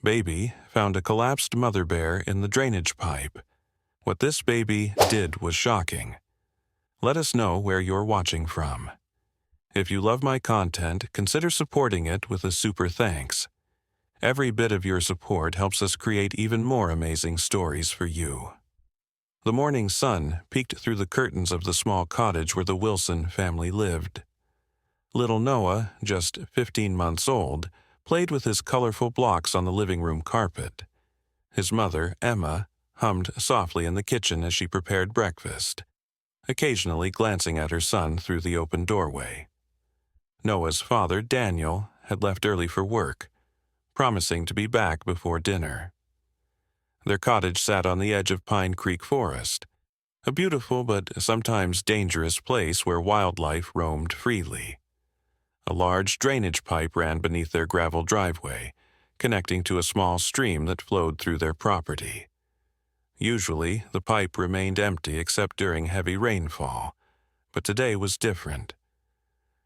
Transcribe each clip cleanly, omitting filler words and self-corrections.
baby found a collapsed mother bear in the drainage pipe. What this baby did was shocking. Let us know where you're watching from. If you love my content, consider supporting it with a super thanks. Every bit of your support helps us create even more amazing stories for you. The morning sun peeked through the curtains of the small cottage where the Wilson family lived. Little Noah, just 15 months old, played with his colorful blocks on the living room carpet. His mother, Emma, hummed softly in the kitchen as she prepared breakfast, occasionally glancing at her son through the open doorway. Noah's father, Daniel, had left early for work, promising to be back before dinner. Their cottage sat on the edge of Pine Creek Forest, a beautiful but sometimes dangerous place where wildlife roamed freely. A large drainage pipe ran beneath their gravel driveway, connecting to a small stream that flowed through their property. Usually, the pipe remained empty except during heavy rainfall, but today was different.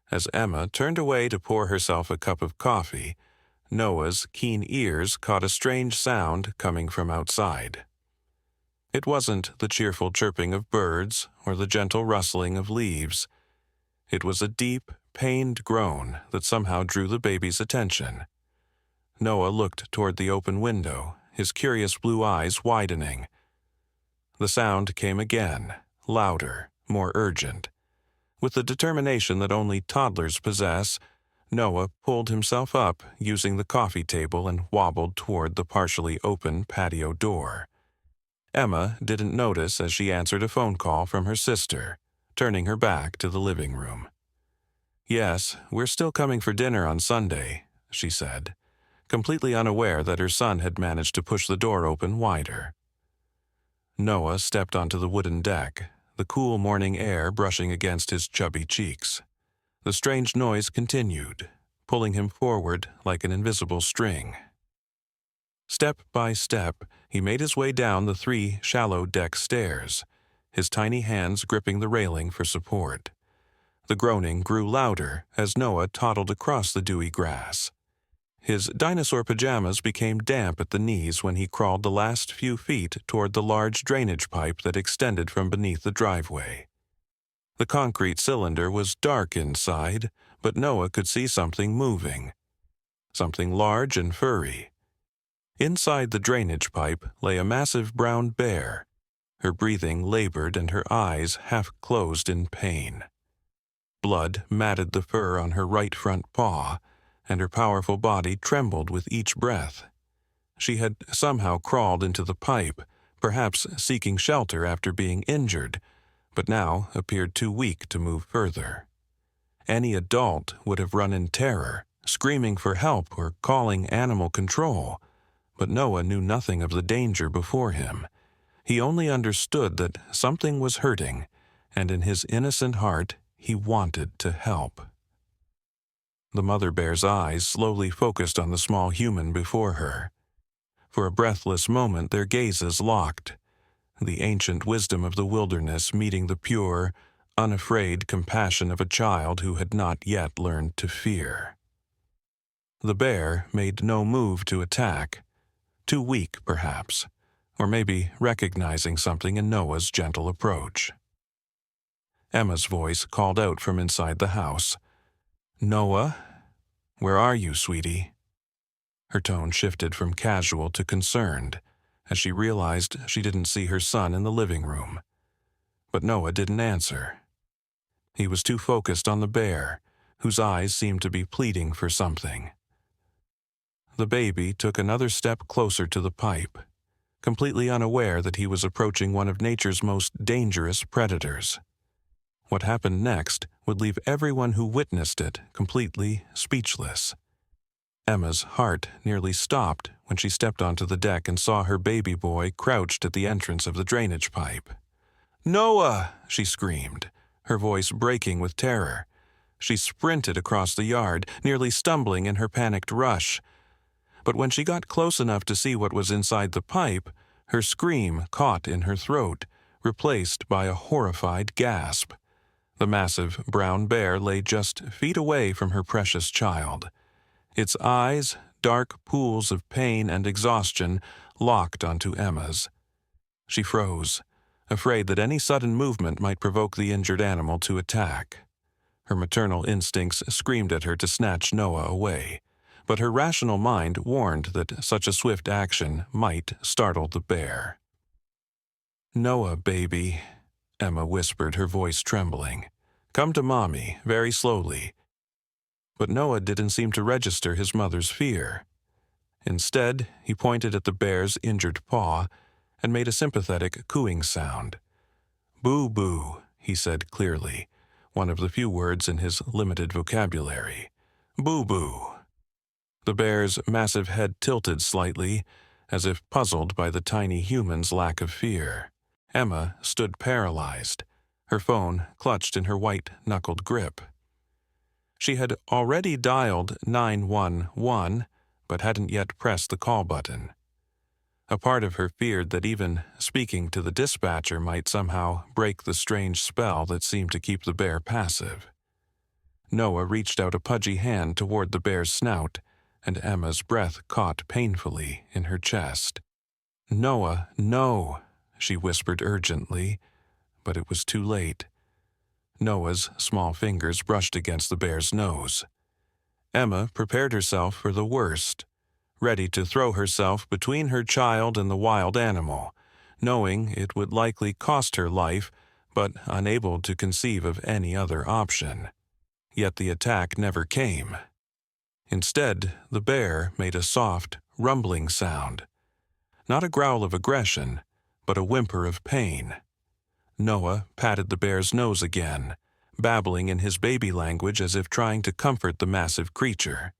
As Emma turned away to pour herself a cup of coffee, Noah's keen ears caught a strange sound coming from outside. It wasn't the cheerful chirping of birds or the gentle rustling of leaves. It was a deep, pained groan that somehow drew the baby's attention. Noah looked toward the open window, his curious blue eyes widening. The sound came again, louder, more urgent. With the determination that only toddlers possess, Noah pulled himself up using the coffee table and wobbled toward the partially open patio door. Emma didn't notice as she answered a phone call from her sister, turning her back to the living room. "Yes, we're still coming for dinner on Sunday," she said, completely unaware that her son had managed to push the door open wider. Noah stepped onto the wooden deck, the cool morning air brushing against his chubby cheeks. The strange noise continued, pulling him forward like an invisible string. Step by step, he made his way down the 3 shallow deck stairs, his tiny hands gripping the railing for support. The groaning grew louder as Noah toddled across the dewy grass. His dinosaur pajamas became damp at the knees when he crawled the last few feet toward the large drainage pipe that extended from beneath the driveway. The concrete cylinder was dark inside, but Noah could see something moving. Something large and furry. Inside the drainage pipe lay a massive brown bear, her breathing labored and her eyes half closed in pain. Blood matted the fur on her right front paw, and her powerful body trembled with each breath. She had somehow crawled into the pipe, perhaps seeking shelter after being injured, but now appeared too weak to move further. Any adult would have run in terror, screaming for help or calling animal control, but Noah knew nothing of the danger before him. He only understood that something was hurting, and in his innocent heart, he wanted to help. The mother bear's eyes slowly focused on the small human before her. For a breathless moment their gazes locked, the ancient wisdom of the wilderness meeting the pure, unafraid compassion of a child who had not yet learned to fear. The bear made no move to attack, too weak perhaps, or maybe recognizing something in Noah's gentle approach. Emma's voice called out from inside the house. "Noah, where are you, sweetie?" Her tone shifted from casual to concerned as she realized she didn't see her son in the living room. But Noah didn't answer. He was too focused on the bear, whose eyes seemed to be pleading for something. The baby took another step closer to the pipe, completely unaware that he was approaching one of nature's most dangerous predators. What happened next would leave everyone who witnessed it completely speechless. Emma's heart nearly stopped when she stepped onto the deck and saw her baby boy crouched at the entrance of the drainage pipe. "Noah!" she screamed, her voice breaking with terror. She sprinted across the yard, nearly stumbling in her panicked rush. But when she got close enough to see what was inside the pipe, her scream caught in her throat, replaced by a horrified gasp. The massive brown bear lay just feet away from her precious child. Its eyes, dark pools of pain and exhaustion locked onto Emma's. She froze, afraid that any sudden movement might provoke the injured animal to attack. Her maternal instincts screamed at her to snatch Noah away, but her rational mind warned that such a swift action might startle the bear. "Noah, baby," Emma whispered, her voice trembling. "Come to Mommy, very slowly." But Noah didn't seem to register his mother's fear. Instead, he pointed at the bear's injured paw and made a sympathetic cooing sound. "Boo-boo," he said clearly, one of the few words in his limited vocabulary. "Boo-boo." The bear's massive head tilted slightly, as if puzzled by the tiny human's lack of fear. Emma stood paralyzed, her phone clutched in her white-knuckled grip. She had already dialed 911, but hadn't yet pressed the call button. A part of her feared that even speaking to the dispatcher might somehow break the strange spell that seemed to keep the bear passive. Noah reached out a pudgy hand toward the bear's snout, and Emma's breath caught painfully in her chest. "Noah, no," she whispered urgently, but it was too late. Noah's small fingers brushed against the bear's nose. Emma prepared herself for the worst, ready to throw herself between her child and the wild animal, knowing it would likely cost her life, but unable to conceive of any other option. Yet the attack never came. Instead, the bear made a soft, rumbling sound. Not a growl of aggression, but a whimper of pain. Noah patted the bear's nose again, babbling in his baby language as if trying to comfort the massive creature.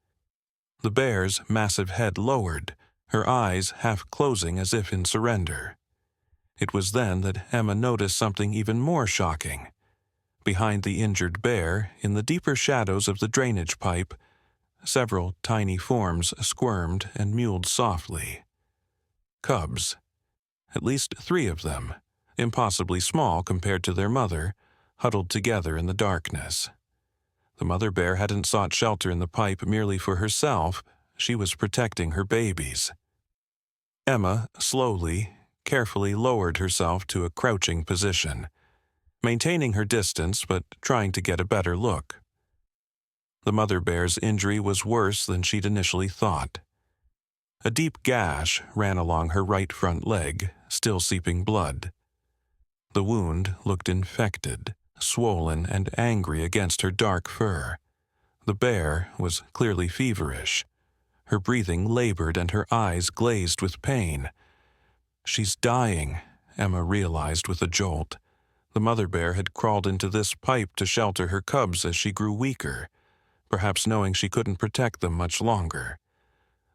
The bear's massive head lowered, her eyes half closing as if in surrender. It was then that Emma noticed something even more shocking. Behind the injured bear, in the deeper shadows of the drainage pipe, several tiny forms squirmed and mewed softly. Cubs. At least 3 of them, impossibly small compared to their mother, huddled together in the darkness. The mother bear hadn't sought shelter in the pipe merely for herself, she was protecting her babies. Emma slowly, carefully lowered herself to a crouching position, maintaining her distance but trying to get a better look. The mother bear's injury was worse than she'd initially thought. A deep gash ran along her right front leg, still seeping blood. The wound looked infected, swollen and angry against her dark fur. The bear was clearly feverish. Her breathing labored and her eyes glazed with pain. "She's dying," Emma realized with a jolt. The mother bear had crawled into this pipe to shelter her cubs as she grew weaker, perhaps knowing she couldn't protect them much longer.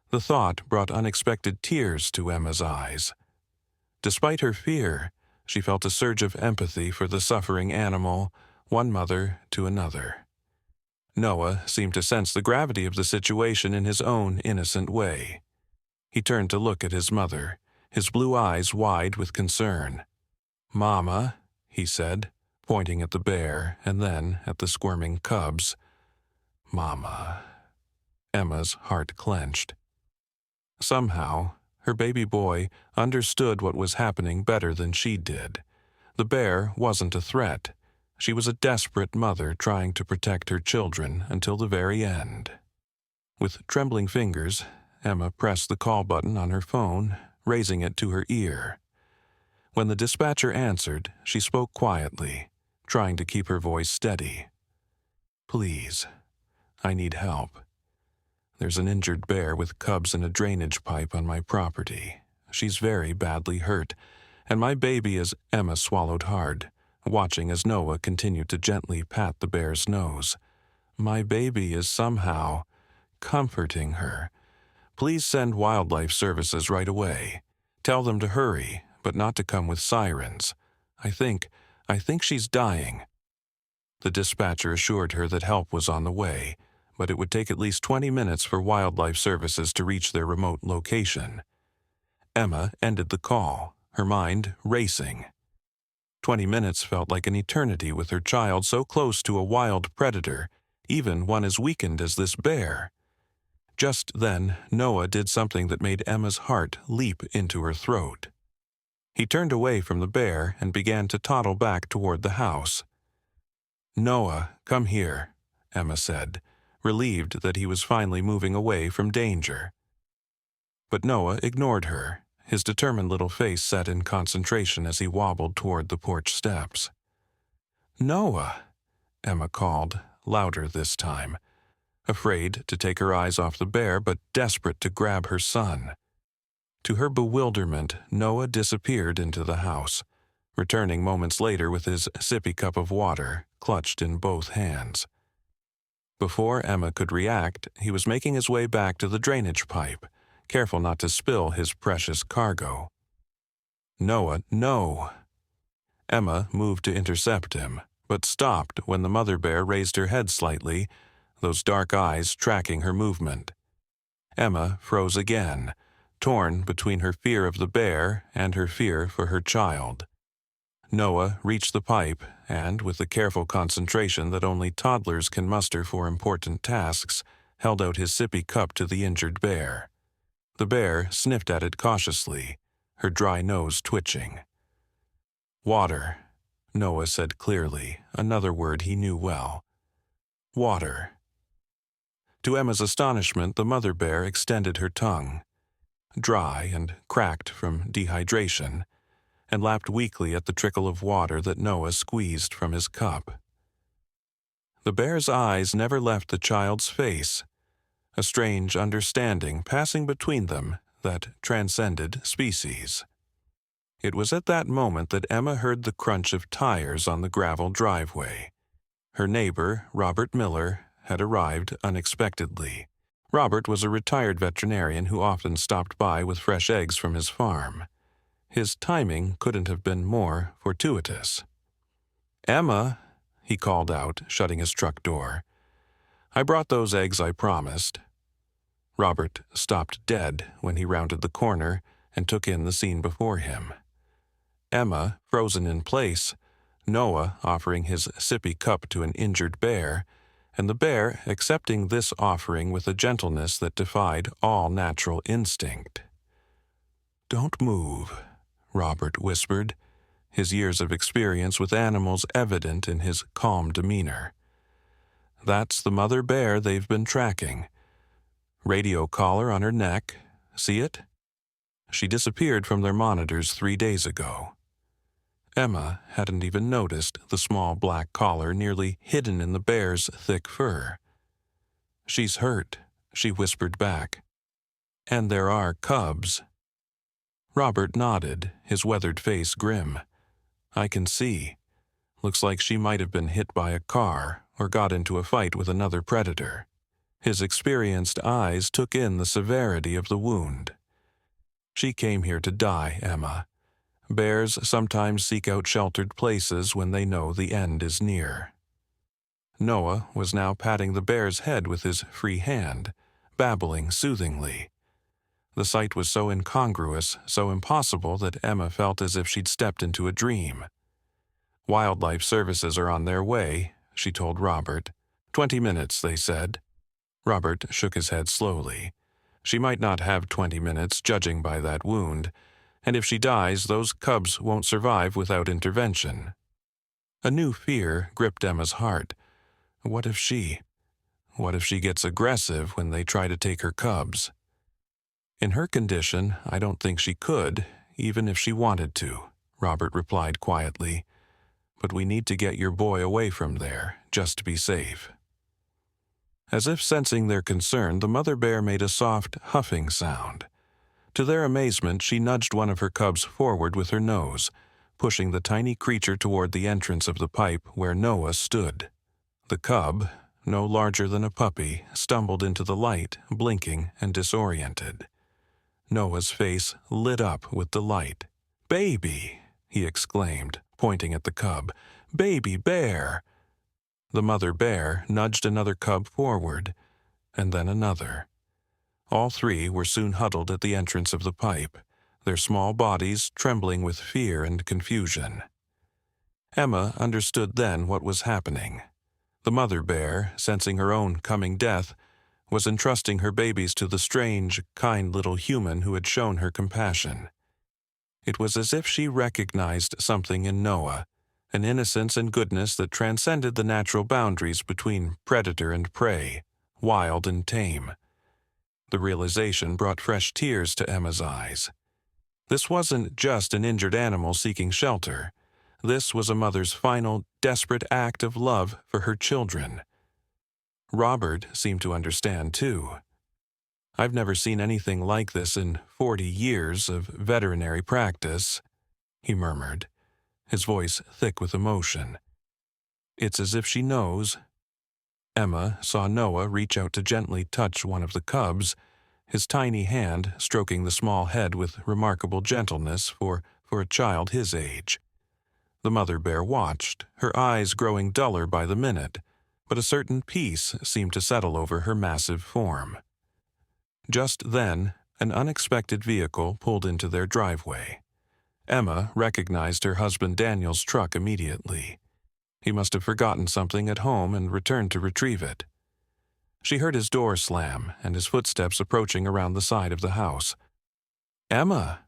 The thought brought unexpected tears to Emma's eyes. Despite her fear, she felt a surge of empathy for the suffering animal, one mother to another. Noah seemed to sense the gravity of the situation in his own innocent way. He turned to look at his mother, his blue eyes wide with concern. "Mama," he said, pointing at the bear and then at the squirming cubs. "Mama." Emma's heart clenched. Somehow, her baby boy understood what was happening better than she did. The bear wasn't a threat. She was a desperate mother trying to protect her children until the very end. With trembling fingers, Emma pressed the call button on her phone, raising it to her ear. When the dispatcher answered, she spoke quietly, trying to keep her voice steady. "Please, I need help. There's an injured bear with cubs in a drainage pipe on my property. She's very badly hurt, and my baby is..." Emma swallowed hard, watching as Noah continued to gently pat the bear's nose. "My baby is somehow comforting her. Please send wildlife services right away. Tell them to hurry, but not to come with sirens. I think she's dying." The dispatcher assured her that help was on the way, but it would take at least 20 minutes for wildlife services to reach their remote location. Emma ended the call, her mind racing. 20 minutes felt like an eternity with her child so close to a wild predator, even one as weakened as this bear. Just then, Noah did something that made Emma's heart leap into her throat. He turned away from the bear and began to toddle back toward the house. "Noah, come here," Emma said, relieved that he was finally moving away from danger. But Noah ignored her, his determined little face set in concentration as he wobbled toward the porch steps. "Noah," Emma called, louder this time, afraid to take her eyes off the bear but desperate to grab her son. To her bewilderment, Noah disappeared into the house, returning moments later with his sippy cup of water clutched in both hands. Before Emma could react, he was making his way back to the drainage pipe, careful not to spill his precious cargo. "Noah, no!" Emma moved to intercept him, but stopped when the mother bear raised her head slightly, those dark eyes tracking her movement. Emma froze again, torn between her fear of the bear and her fear for her child. Noah reached the pipe and, with the careful concentration that only toddlers can muster for important tasks, held out his sippy cup to the injured bear. The bear sniffed at it cautiously, her dry nose twitching. "Water," Noah said clearly, another word he knew well. "Water." To Emma's astonishment, the mother bear extended her tongue, dry and cracked from dehydration, and lapped weakly at the trickle of water that Noah squeezed from his cup. The bear's eyes never left the child's face, a strange understanding passing between them that transcended species. It was at that moment that Emma heard the crunch of tires on the gravel driveway. Her neighbor, Robert Miller, had arrived unexpectedly. Robert was a retired veterinarian who often stopped by with fresh eggs from his farm. His timing couldn't have been more fortuitous. "Emma," he called out, shutting his truck door. "I brought those eggs I promised." Robert stopped dead when he rounded the corner and took in the scene before him. Emma, frozen in place, Noah offering his sippy cup to an injured bear, and the bear accepting this offering with a gentleness that defied all natural instinct. "Don't move," Robert whispered, his years of experience with animals evident in his calm demeanor. "That's the mother bear they've been tracking. Radio collar on her neck. See it? She disappeared from their monitors 3 days ago." Emma hadn't even noticed the small black collar nearly hidden in the bear's thick fur. "She's hurt," she whispered back. "And there are cubs." Robert nodded, his weathered face grim. "I can see. Looks like she might have been hit by a car or got into a fight with another predator." His experienced eyes took in the severity of the wound. "She came here to die, Emma. Bears sometimes seek out sheltered places when they know the end is near." Noah was now patting the bear's head with his free hand, babbling soothingly. The sight was so incongruous, so impossible that Emma felt as if she'd stepped into a dream. "Wildlife services are on their way," she told Robert. 20 minutes, they said." Robert shook his head slowly. "She might not have 20 minutes, judging by that wound, and if she dies, those cubs won't survive without intervention." A new fear gripped Emma's heart. What if she gets aggressive when they try to take her cubs? "In her condition, I don't think she could, even if she wanted to," Robert replied quietly. "But we need to get your boy away from there, just to be safe." As if sensing their concern, the mother bear made a soft, huffing sound. To their amazement, she nudged one of her cubs forward with her nose, pushing the tiny creature toward the entrance of the pipe where Noah stood. The cub, no larger than a puppy, stumbled into the light, blinking and disoriented. Noah's face lit up with delight. "Baby!" he exclaimed, pointing at the cub. "Baby bear!" The mother bear nudged another cub forward, and then another. All three were soon huddled at the entrance of the pipe, their small bodies trembling with fear and confusion. Emma understood then what was happening. The mother bear, sensing her own coming death, was entrusting her babies to the strange, kind little human who had shown her compassion. It was as if she recognized something in Noah, an innocence and goodness that transcended the natural boundaries between predator and prey, wild and tame. The realization brought fresh tears to Emma's eyes. This wasn't just an injured animal seeking shelter. This was a mother's final, desperate act of love for her children. Robert seemed to understand, too. "I've never seen anything like this in 40 years of veterinary practice," he murmured, his voice thick with emotion. "It's as if she knows." Emma saw Noah reach out to gently touch one of the cubs, his tiny hand stroking the small head with remarkable gentleness for a child his age. The mother bear watched, her eyes growing duller by the minute, but a certain peace seemed to settle over her massive form. Just then, an unexpected vehicle pulled into their driveway. Emma recognized her husband Daniel's truck immediately. He must have forgotten something at home and returned to retrieve it. She heard his door slam and his footsteps approaching around the side of the house. "Emma!"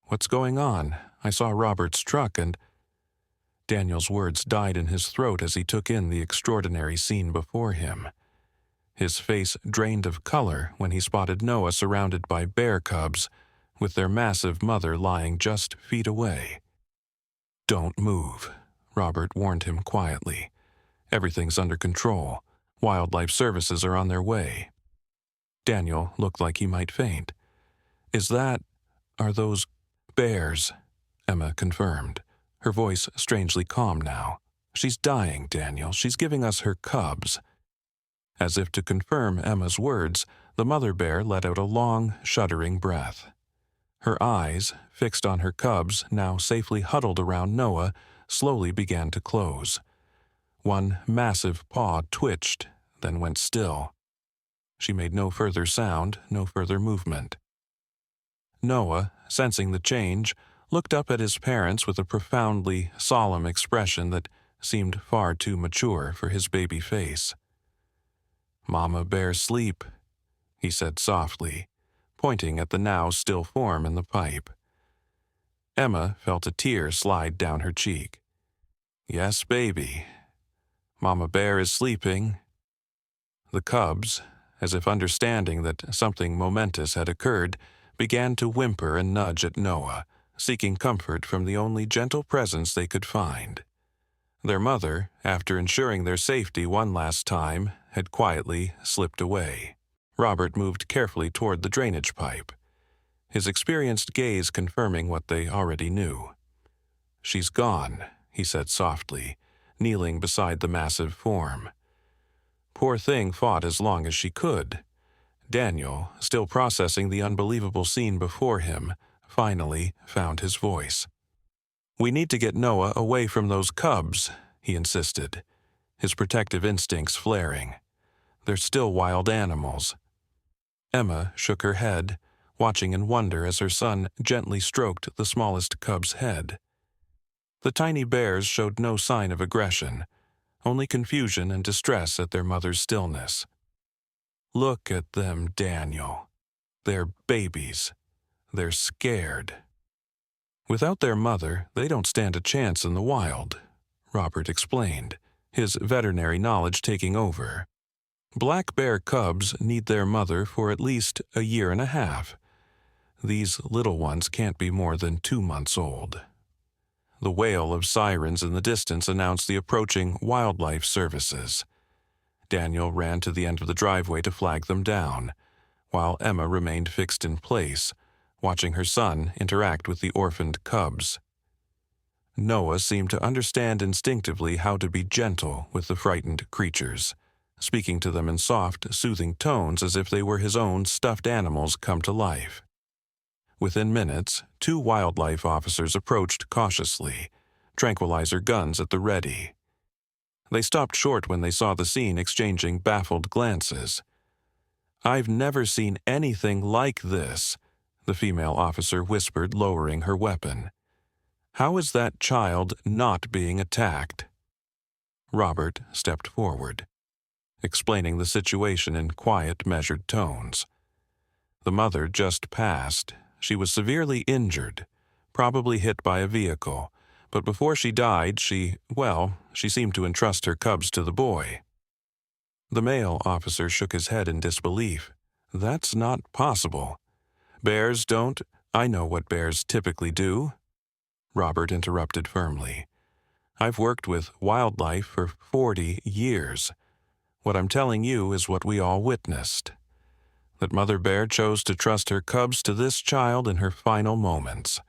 "What's going on? I saw Robert's truck and—" Daniel's words died in his throat as he took in the extraordinary scene before him. His face drained of color when he spotted Noah surrounded by bear cubs, with their massive mother lying just feet away. "Don't move," Robert warned him quietly. "Everything's under control. Wildlife services are on their way." Daniel looked like he might faint. "Are those bears?" Emma confirmed, her voice strangely calm now. "She's dying, Daniel. She's giving us her cubs." As if to confirm Emma's words, the mother bear let out a long, shuddering breath. Her eyes, fixed on her cubs, now safely huddled around Noah, slowly began to close. One massive paw twitched, then went still. She made no further sound, no further movement. Noah, sensing the change, looked up at his parents with a profoundly solemn expression that seemed far too mature for his baby face. "Mama bear sleep," he said softly, pointing at the now still form in the pipe. Emma felt a tear slide down her cheek. "Yes, baby. Mama bear is sleeping." The cubs, as if understanding that something momentous had occurred, began to whimper and nudge at Noah, seeking comfort from the only gentle presence they could find. Their mother, after ensuring their safety one last time, had quietly slipped away. Robert moved carefully toward the drainage pipe, his experienced gaze confirming what they already knew. "She's gone," he said softly, kneeling beside the massive form. Poor thing fought as long as she could. Daniel, still processing the unbelievable scene before him, finally found his voice. "We need to get Noah away from those cubs," he insisted, his protective instincts flaring. "They're still wild animals." Emma shook her head, watching in wonder as her son gently stroked the smallest cub's head. The tiny bears showed no sign of aggression, only confusion and distress at their mother's stillness. "Look at them, Daniel. They're babies. They're scared." "Without their mother, they don't stand a chance in the wild," Robert explained, his veterinary knowledge taking over. "Black bear cubs need their mother for at least a year and a half. These little ones can't be more than 2 months old." The wail of sirens in the distance announced the approaching wildlife services. Daniel ran to the end of the driveway to flag them down, while Emma remained fixed in place, watching her son interact with the orphaned cubs. Noah seemed to understand instinctively how to be gentle with the frightened creatures, speaking to them in soft, soothing tones as if they were his own stuffed animals come to life. Within minutes, 2 wildlife officers approached cautiously, tranquilizer guns at the ready. They stopped short when they saw the scene, exchanging baffled glances. "I've never seen anything like this," the female officer whispered, lowering her weapon. "How is that child not being attacked?" Robert stepped forward. explaining the situation in quiet, measured tones. The mother just passed. She was severely injured, probably hit by a vehicle, but before she died, she seemed to entrust her cubs to the boy. The male officer shook his head in disbelief. That's not possible. Bears don't— I know what bears typically do. Robert interrupted firmly. I've worked with wildlife for 40 years. What I'm telling you is what we all witnessed. That Mother Bear chose to trust her cubs to this child in her final moments.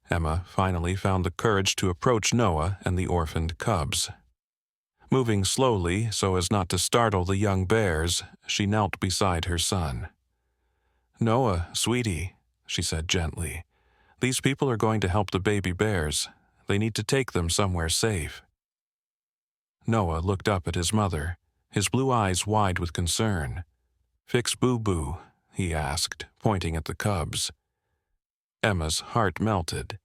Emma finally found the courage to approach Noah and the orphaned cubs. Moving slowly so as not to startle the young bears, she knelt beside her son. "Noah, sweetie," she said gently, "these people are going to help the baby bears. They need to take them somewhere safe." Noah looked up at his mother, his blue eyes wide with concern. "Fix Boo-Boo?" he asked, pointing at the cubs. Emma's heart melted.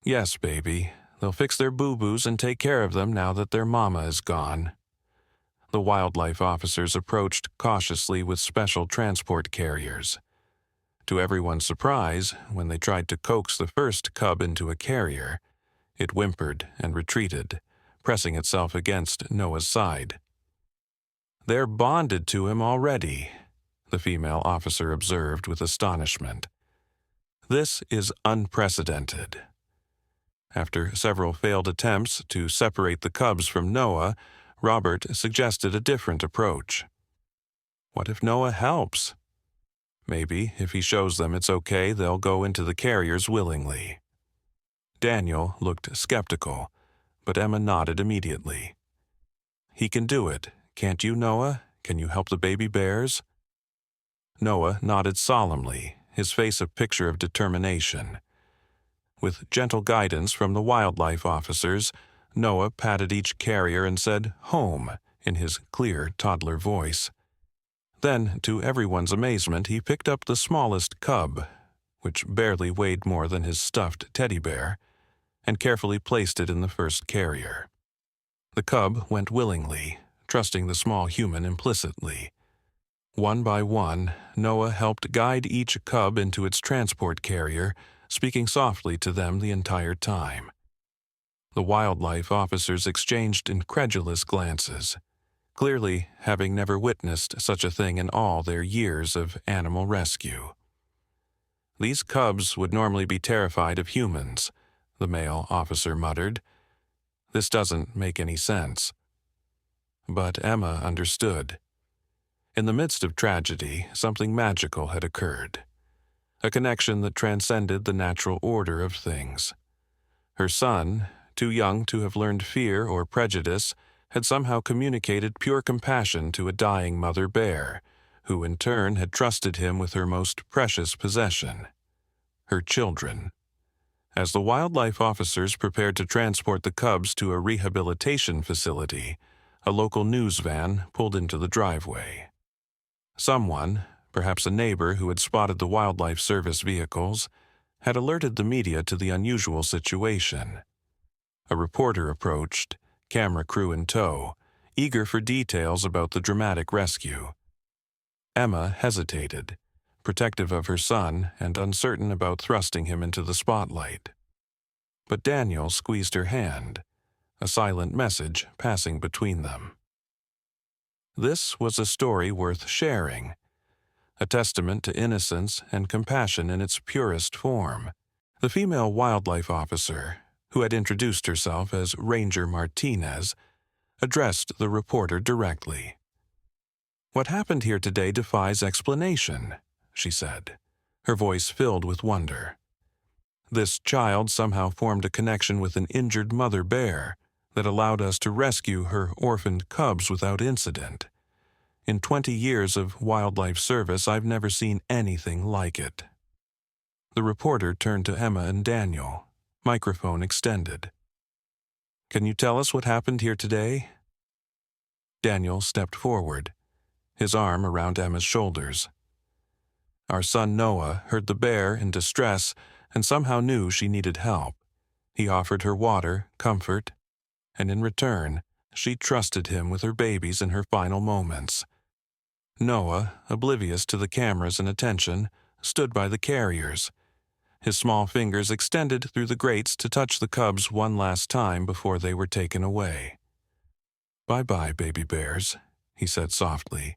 "Yes, baby. They'll fix their boo-boos and take care of them now that their mama is gone." The wildlife officers approached cautiously with special transport carriers. To everyone's surprise, when they tried to coax the first cub into a carrier, it whimpered and retreated, pressing itself against Noah's side. "They're bonded to him already," the female officer observed with astonishment. "This is unprecedented." After several failed attempts to separate the cubs from Noah, Robert suggested a different approach. What if Noah helps? Maybe if he shows them it's okay, they'll go into the carriers willingly. Daniel looked skeptical, but Emma nodded immediately. "He can do it. Can't you, Noah? Can you help the baby bears?" Noah nodded solemnly, his face a picture of determination. With gentle guidance from the wildlife officers, Noah patted each carrier and said, "Home," in his clear toddler voice. Then, to everyone's amazement, he picked up the smallest cub, which barely weighed more than his stuffed teddy bear, and carefully placed it in the first carrier. The cub went willingly, trusting the small human implicitly. One by one, Noah helped guide each cub into its transport carrier, speaking softly to them the entire time. The wildlife officers exchanged incredulous glances, clearly having never witnessed such a thing in all their years of animal rescue. "These cubs would normally be terrified of humans," the male officer muttered. "This doesn't make any sense." But Emma understood. In the midst of tragedy, something magical had occurred. A connection that transcended the natural order of things. Her son, too young to have learned fear or prejudice, had somehow communicated pure compassion to a dying mother bear, who in turn had trusted him with her most precious possession, her children. As the wildlife officers prepared to transport the cubs to a rehabilitation facility, a local news van pulled into the driveway. Someone, perhaps a neighbor who had spotted the wildlife service vehicles, had alerted the media to the unusual situation. A reporter approached, camera crew in tow, eager for details about the dramatic rescue. Emma hesitated, protective of her son and uncertain about thrusting him into the spotlight. But Daniel squeezed her hand, a silent message passing between them. This was a story worth sharing, a testament to innocence and compassion in its purest form. The female wildlife officer, who had introduced herself as Ranger Martinez, addressed the reporter directly. "What happened here today defies explanation," she said, her voice filled with wonder. "This child somehow formed a connection with an injured mother bear that allowed us to rescue her orphaned cubs without incident. In 20 years of wildlife service, I've never seen anything like it." The reporter turned to Emma and Daniel, microphone extended. "Can you tell us what happened here today?" Daniel stepped forward, his arm around Emma's shoulders. "Our son Noah heard the bear in distress and somehow knew she needed help. He offered her water, comfort, and in return, she trusted him with her babies in her final moments. Noah, oblivious to the cameras and attention, stood by the carriers, his small fingers extended through the grates to touch the cubs one last time before they were taken away. "Bye-bye, baby bears," he said softly.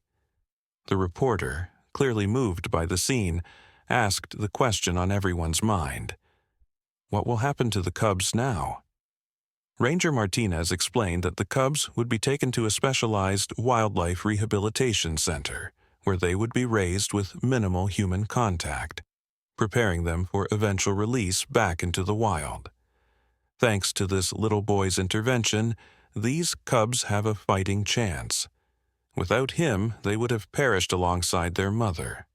The reporter, clearly moved by the scene, asked the question on everyone's mind. What will happen to the cubs now? Ranger Martinez explained that the cubs would be taken to a specialized wildlife rehabilitation center, where they would be raised with minimal human contact, preparing them for eventual release back into the wild. Thanks to this little boy's intervention, these cubs have a fighting chance. Without him, they would have perished alongside their mother.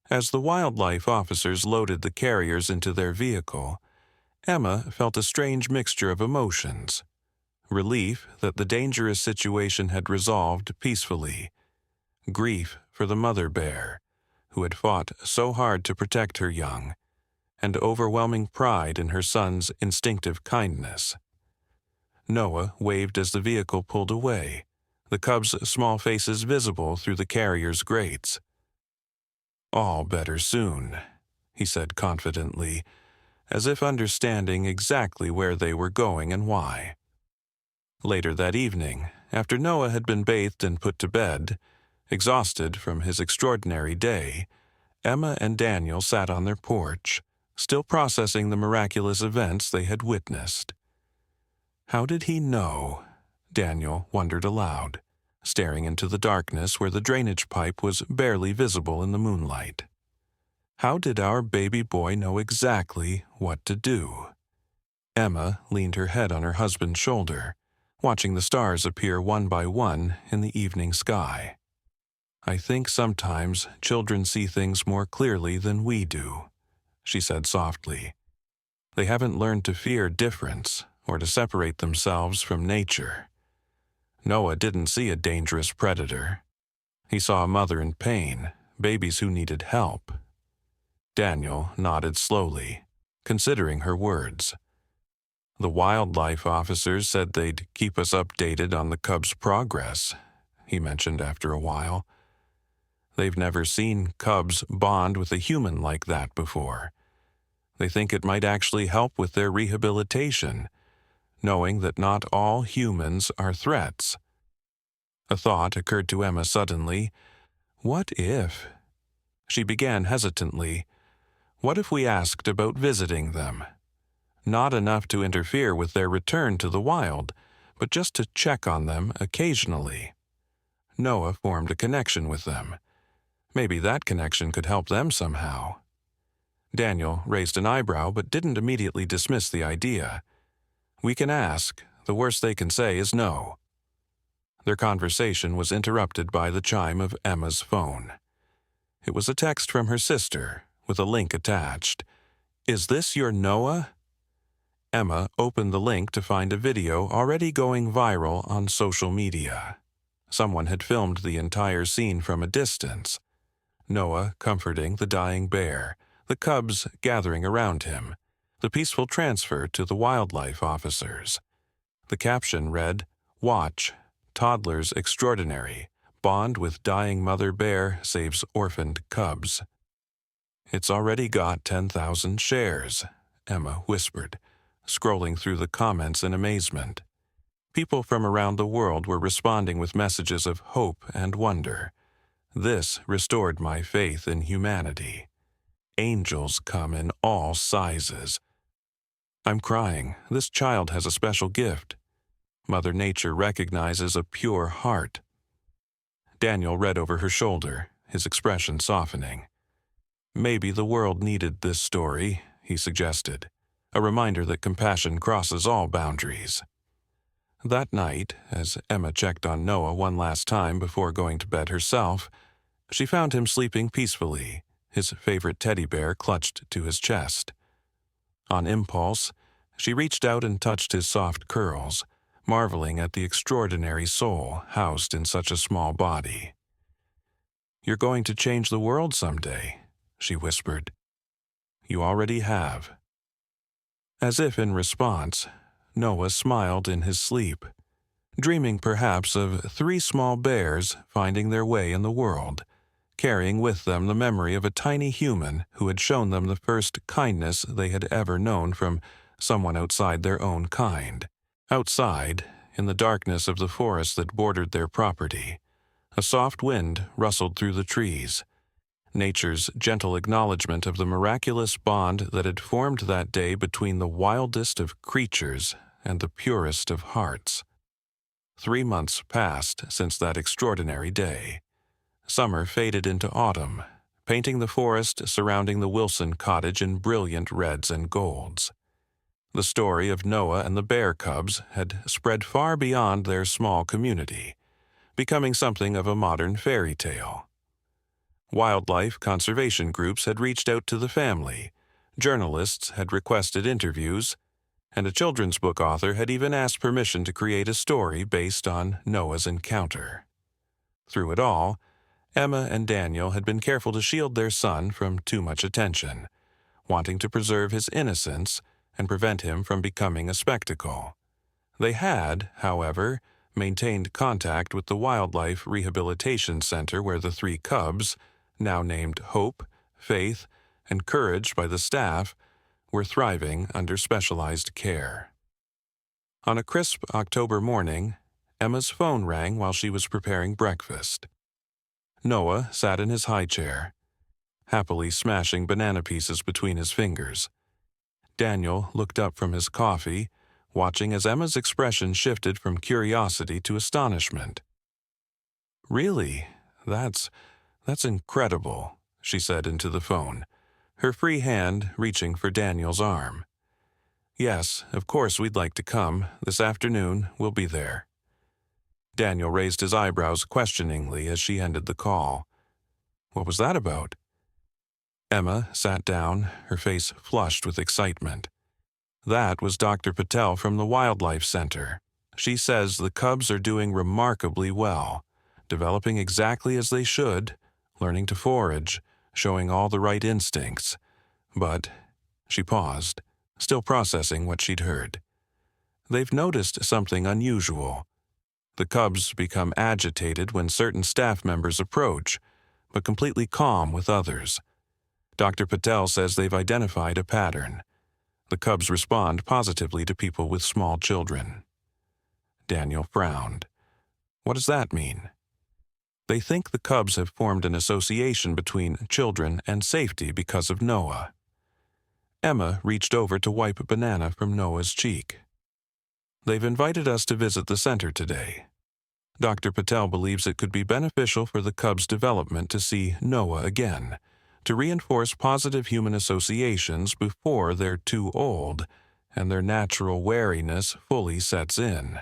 As the wildlife officers loaded the carriers into their vehicle, Emma felt a strange mixture of emotions. Relief that the dangerous situation had resolved peacefully. Grief for the mother bear, who had fought so hard to protect her young, and overwhelming pride in her son's instinctive kindness. Noah waved as the vehicle pulled away, the cubs' small faces visible through the carrier's grates. "All better soon," he said confidently, as if understanding exactly where they were going and why. Later that evening, after Noah had been bathed and put to bed, exhausted from his extraordinary day, Emma and Daniel sat on their porch, still processing the miraculous events they had witnessed. How did he know? Daniel wondered aloud, staring into the darkness where the drainage pipe was barely visible in the moonlight. How did our baby boy know exactly what to do? Emma leaned her head on her husband's shoulder, watching the stars appear one by one in the evening sky. "I think sometimes children see things more clearly than we do," she said softly. "They haven't learned to fear difference or to separate themselves from nature. Noah didn't see a dangerous predator. He saw a mother in pain, babies who needed help." Daniel nodded slowly, considering her words. "The wildlife officers said they'd keep us updated on the cubs' progress," he mentioned after a while. "They've never seen cubs bond with a human like that before. They think it might actually help with their rehabilitation, knowing that not all humans are threats." A thought occurred to Emma suddenly. What if? She began hesitantly. What if we asked about visiting them? Not enough to interfere with their return to the wild, but just to check on them occasionally. Noah formed a connection with them. Maybe that connection could help them somehow. Daniel raised an eyebrow but didn't immediately dismiss the idea. "We can ask. The worst they can say is no." Their conversation was interrupted by the chime of Emma's phone. It was a text from her sister, with a link attached. "Is this your Noah?" Emma opened the link to find a video already going viral on social media. Someone had filmed the entire scene from a distance. Noah comforting the dying bear, the cubs gathering around him, the peaceful transfer to the wildlife officers. The caption read, "Watch, Toddlers Extraordinary, Bond with Dying Mother Bear Saves Orphaned Cubs." "It's already got 10,000 shares," Emma whispered, scrolling through the comments in amazement. People from around the world were responding with messages of hope and wonder. This restored my faith in humanity. Angels come in all sizes. I'm crying. This child has a special gift. Mother Nature recognizes a pure heart. Daniel read over her shoulder, his expression softening. Maybe the world needed this story, he suggested, a reminder that compassion crosses all boundaries. That night, as Emma checked on Noah one last time before going to bed herself, she found him sleeping peacefully, his favorite teddy bear clutched to his chest. On impulse, she reached out and touched his soft curls, marveling at the extraordinary soul housed in such a small body. "You're going to change the world someday," she whispered. "You already have." As if in response, Noah smiled in his sleep. dreaming perhaps of three small bears finding their way in the world, carrying with them the memory of a tiny human who had shown them the first kindness they had ever known from someone outside their own kind. Outside, in the darkness of the forest that bordered their property, a soft wind rustled through the trees, nature's gentle acknowledgment of the miraculous bond that had formed that day between the wildest of creatures and the purest of hearts. 3 months passed since that extraordinary day. Summer faded into autumn, painting the forest surrounding the Wilson cottage in brilliant reds and golds. The story of Noah and the bear cubs had spread far beyond their small community, becoming something of a modern fairy tale. Wildlife conservation groups had reached out to the family, journalists had requested interviews, and a children's book author had even asked permission to create a story based on Noah's encounter. Through it all, Emma and Daniel had been careful to shield their son from too much attention, wanting to preserve his innocence and prevent him from becoming a spectacle. They had, however, maintained contact with the Wildlife Rehabilitation Center where the three cubs, now named Hope, Faith, and Courage by the staff, were thriving under specialized care. On a crisp October morning, Emma's phone rang while she was preparing breakfast. Noah sat in his high chair, happily smashing banana pieces between his fingers. Daniel looked up from his coffee, watching as Emma's expression shifted from curiosity to astonishment. "Really? That's incredible," she said into the phone, her free hand reaching for Daniel's arm. "Yes, of course we'd like to come. This afternoon, we'll be there." Daniel raised his eyebrows questioningly as she ended the call. What was that about? Emma sat down, her face flushed with excitement. That was Dr. Patel from the Wildlife Center. She says the cubs are doing remarkably well, developing exactly as they should, learning to forage, showing all the right instincts. But she paused, still processing what she'd heard. They've noticed something unusual. The cubs become agitated when certain staff members approach, but completely calm with others. Dr. Patel says they've identified a pattern. The cubs respond positively to people with small children. Daniel frowned. What does that mean? They think the cubs have formed an association between children and safety because of Noah. Emma reached over to wipe a banana from Noah's cheek. They've invited us to visit the center today. Dr. Patel believes it could be beneficial for the cubs' development to see Noah again, to reinforce positive human associations before they're too old and their natural wariness fully sets in.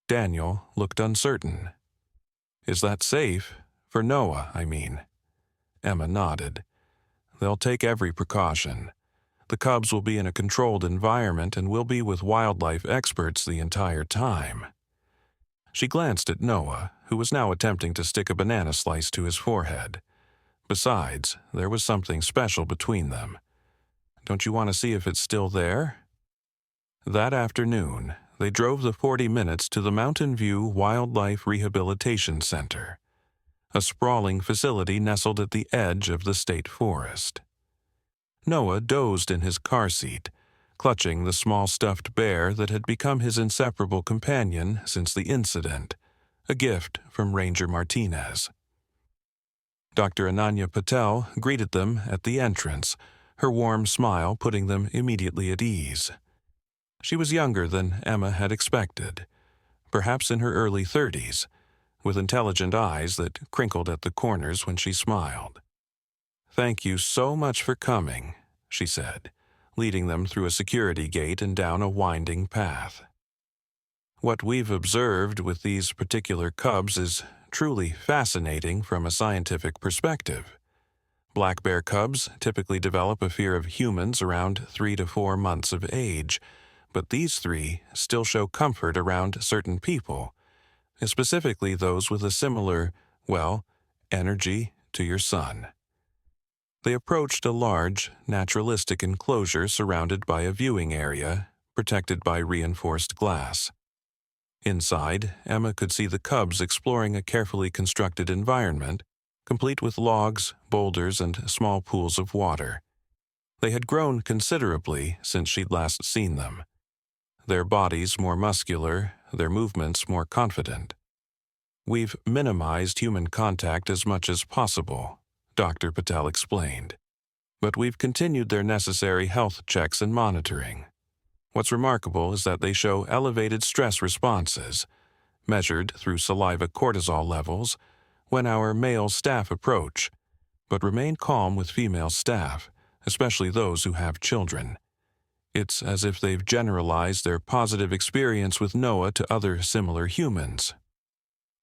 Daniel looked uncertain. Is that safe? For Noah, I mean. Emma nodded. They'll take every precaution. The cubs will be in a controlled environment and will be with wildlife experts the entire time. She glanced at Noah, who was now attempting to stick a banana slice to his forehead. Besides, there was something special between them. Don't you want to see if it's still there? That afternoon, they drove the 40 minutes to the Mountain View Wildlife Rehabilitation Center, a sprawling facility nestled at the edge of the state forest. Noah dozed in his car seat, clutching the small stuffed bear that had become his inseparable companion since the incident, a gift from Ranger Martinez. Dr. Ananya Patel greeted them at the entrance, her warm smile putting them immediately at ease. She was younger than Emma had expected, perhaps in her early 30s, with intelligent eyes that crinkled at the corners when she smiled. "Thank you so much for coming," she said, leading them through a security gate and down a winding path. "What we've observed with these particular cubs is truly fascinating from a scientific perspective. Black bear cubs typically develop a fear of humans around 3 to 4 months of age, but these three still show comfort around certain people, specifically those with a similar, energy to your son." They approached a large, naturalistic enclosure surrounded by a viewing area, protected by reinforced glass. Inside, Emma could see the cubs exploring a carefully constructed environment, complete with logs, boulders, and small pools of water. They had grown considerably since she'd last seen them. Their bodies more muscular, their movements more confident. "We've minimized human contact as much as possible," Dr. Patel explained. "But we've continued their necessary health checks and monitoring. What's remarkable is that they show elevated stress responses, measured through saliva cortisol levels, when our male staff approach, but remain calm with female staff, especially those who have children. It's as if they've generalized their positive experience with Noah to other similar humans."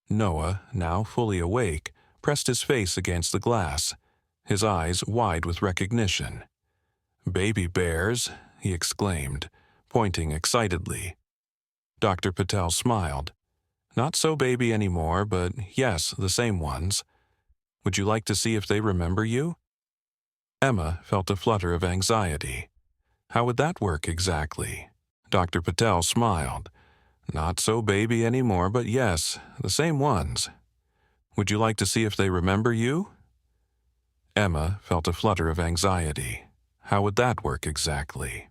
Noah, now fully awake, pressed his face against the glass, his eyes wide with recognition. "Baby bears," he exclaimed, pointing excitedly. Dr. Patel smiled. "Not so baby anymore, but yes, the same ones. Would you like to see if they remember you?" Emma felt a flutter of anxiety. "How would that work exactly?" Dr. Patel smiled. "Not so baby anymore, but yes, the same ones. Would you like to see if they remember you?" Emma felt a flutter of anxiety. How would that work exactly?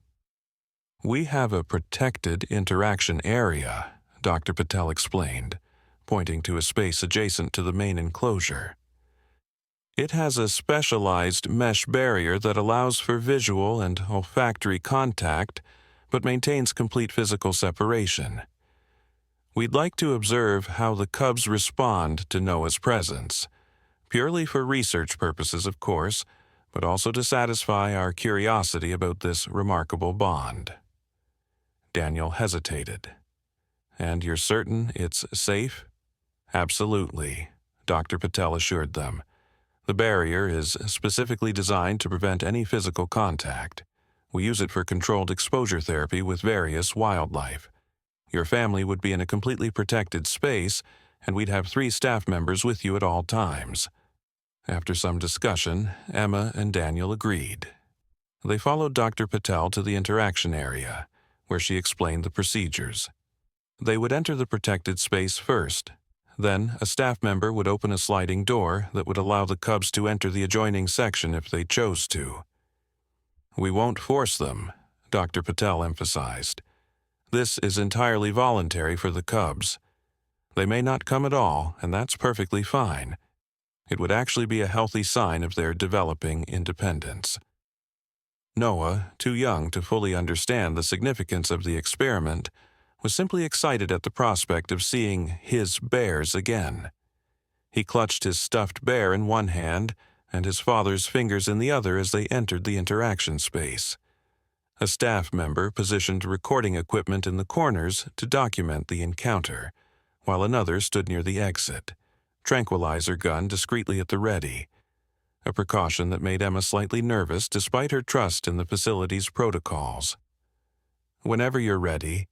"We have a protected interaction area," Dr. Patel explained, pointing to a space adjacent to the main enclosure. "It has a specialized mesh barrier that allows for visual and olfactory contact, but maintains complete physical separation. We'd like to observe how the cubs respond to Noah's presence, purely for research purposes, of course, but also to satisfy our curiosity about this remarkable bond." Daniel hesitated. "And you're certain it's safe?" "Absolutely," Dr. Patel assured them. "The barrier is specifically designed to prevent any physical contact. We use it for controlled exposure therapy with various wildlife. Your family would be in a completely protected space, and we'd have 3 staff members with you at all times." After some discussion, Emma and Daniel agreed. They followed Dr. Patel to the interaction area, where she explained the procedures. They would enter the protected space first. Then, a staff member would open a sliding door that would allow the cubs to enter the adjoining section if they chose to. "We won't force them," Dr. Patel emphasized. "This is entirely voluntary for the cubs. They may not come at all, and that's perfectly fine. It would actually be a healthy sign of their developing independence." Noah, too young to fully understand the significance of the experiment, was simply excited at the prospect of seeing his bears again. He clutched his stuffed bear in one hand and his father's fingers in the other as they entered the interaction space. A staff member positioned recording equipment in the corners to document the encounter, while another stood near the exit, tranquilizer gun discreetly at the ready, a precaution that made Emma slightly nervous despite her trust in the facility's protocols. "Whenever you're ready,"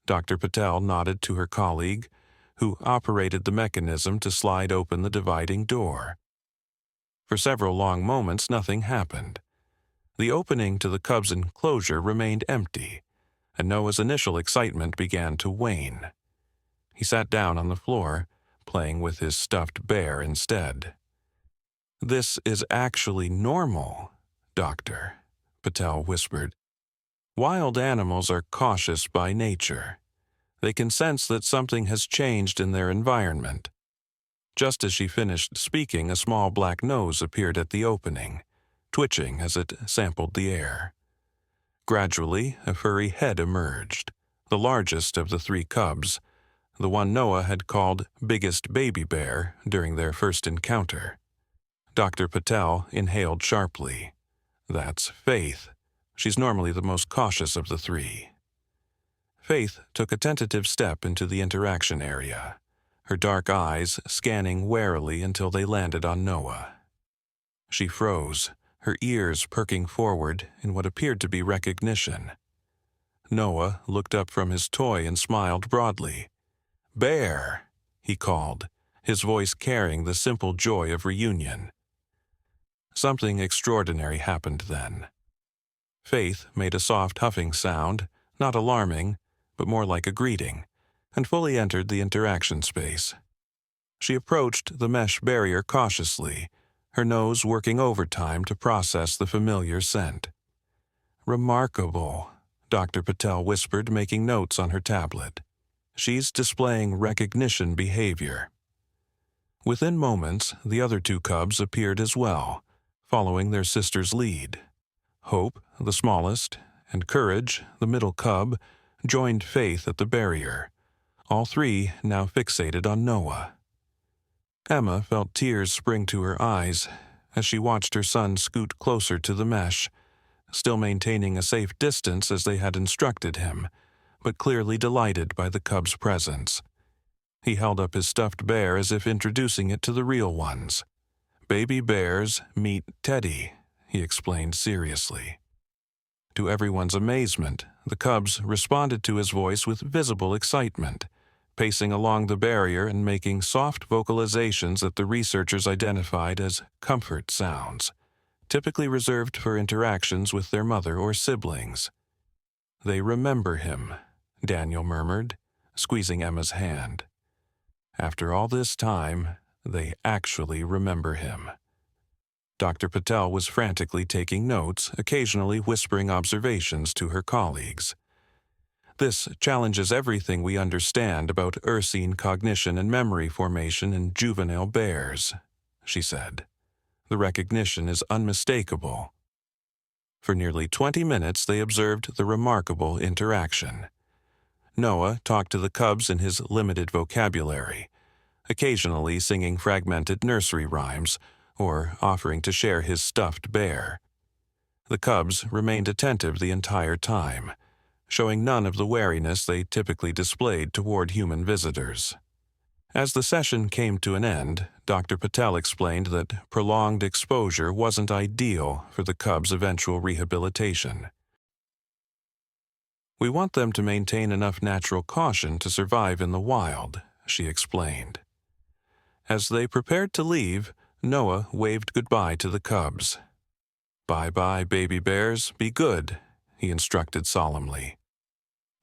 Dr. Patel nodded to her colleague, who operated the mechanism to slide open the dividing door. For several long moments, nothing happened. The opening to the cub's enclosure remained empty, and Noah's initial excitement began to wane. He sat down on the floor, playing with his stuffed bear instead. "This is actually normal, Doctor," Patel whispered. "Wild animals are cautious by nature. They can sense that something has changed in their environment." Just as she finished speaking, a small black nose appeared at the opening, twitching as it sampled the air. Gradually, a furry head emerged, the largest of the 3 cubs, the one Noah had called biggest baby bear during their first encounter. Dr. Patel inhaled sharply. "That's Faith. She's normally the most cautious of the 3. Faith took a tentative step into the interaction area, her dark eyes scanning warily until they landed on Noah. She froze, her ears perking forward in what appeared to be recognition. Noah looked up from his toy and smiled broadly. "Bear," he called, his voice carrying the simple joy of reunion. Something extraordinary happened then. Faith made a soft huffing sound, not alarming, but more like a greeting, and fully entered the interaction space. She approached the mesh barrier cautiously, her nose working overtime to process the familiar scent. "Remarkable," Dr. Patel whispered, making notes on her tablet. "She's displaying recognition behavior." Within moments, the other two cubs appeared as well, following their sister's lead. Hope, the smallest, and Courage, the middle cub, joined Faith at the barrier, all three now fixated on Noah. Emma felt tears spring to her eyes as she watched her son scoot closer to the mesh, still maintaining a safe distance as they had instructed him, but clearly delighted by the cub's presence. He held up his stuffed bear as if introducing it to the real ones. "Baby bears meet Teddy," he explained seriously. To everyone's amazement, the cubs responded to his voice with visible excitement, pacing along the barrier and making soft vocalizations that the researchers identified as comfort sounds, typically reserved for interactions with their mother or siblings. "They remember him," Daniel murmured, squeezing Emma's hand. "After all this time, they actually remember him." Dr. Patel was frantically taking notes, occasionally whispering observations to her colleagues. "This challenges everything we understand about ursine cognition and memory formation in juvenile bears," she said. "The recognition is unmistakable." For nearly 20 minutes they observed the remarkable interaction. Noah talked to the cubs in his limited vocabulary, occasionally singing fragmented nursery rhymes or offering to share his stuffed bear. The cubs remained attentive the entire time, showing none of the wariness they typically displayed toward human visitors. As the session came to an end, Dr. Patel explained that prolonged exposure wasn't ideal for the cubs' eventual rehabilitation. "We want them to maintain enough natural caution to survive in the wild," she explained. As they prepared to leave, Noah waved goodbye to the cubs. "Bye-bye, baby bears, be good," he instructed solemnly.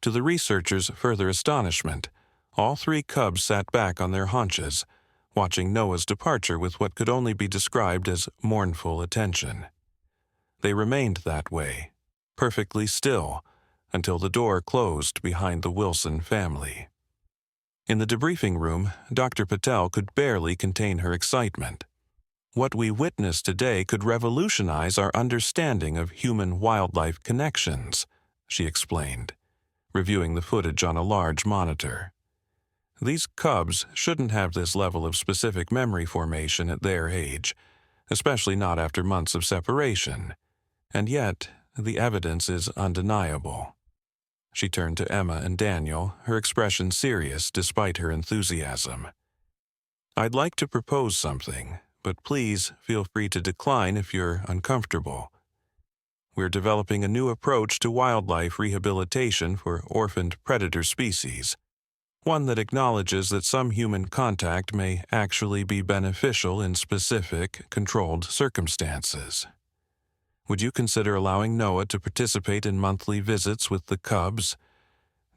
To the researchers' further astonishment, all three cubs sat back on their haunches, watching Noah's departure with what could only be described as mournful attention. They remained that way, perfectly still, until the door closed behind the Wilson family. In the debriefing room, Dr. Patel could barely contain her excitement. "What we witnessed today could revolutionize our understanding of human-wildlife connections," she explained, reviewing the footage on a large monitor. "These cubs shouldn't have this level of specific memory formation at their age, especially not after months of separation. And yet, the evidence is undeniable." She turned to Emma and Daniel, her expression serious despite her enthusiasm. "I'd like to propose something, but please feel free to decline if you're uncomfortable. We're developing a new approach to wildlife rehabilitation for orphaned predator species, one that acknowledges that some human contact may actually be beneficial in specific, controlled circumstances. Would you consider allowing Noah to participate in monthly visits with the cubs,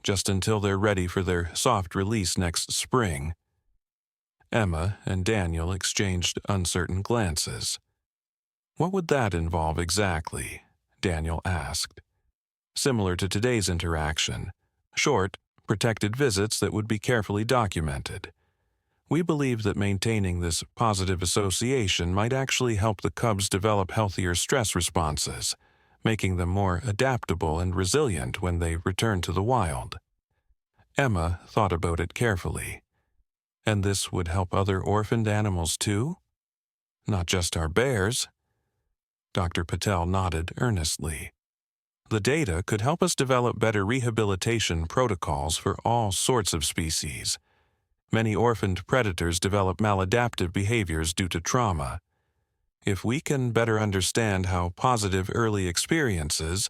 just until they're ready for their soft release next spring?" Emma and Daniel exchanged uncertain glances. "What would that involve exactly?" Daniel asked. "Similar to today's interaction, short, protected visits that would be carefully documented. We believe that maintaining this positive association might actually help the cubs develop healthier stress responses, making them more adaptable and resilient when they return to the wild." Emma thought about it carefully. "And this would help other orphaned animals too? Not just our bears?" Dr. Patel nodded earnestly. "The data could help us develop better rehabilitation protocols for all sorts of species. Many orphaned predators develop maladaptive behaviors due to trauma. If we can better understand how positive early experiences,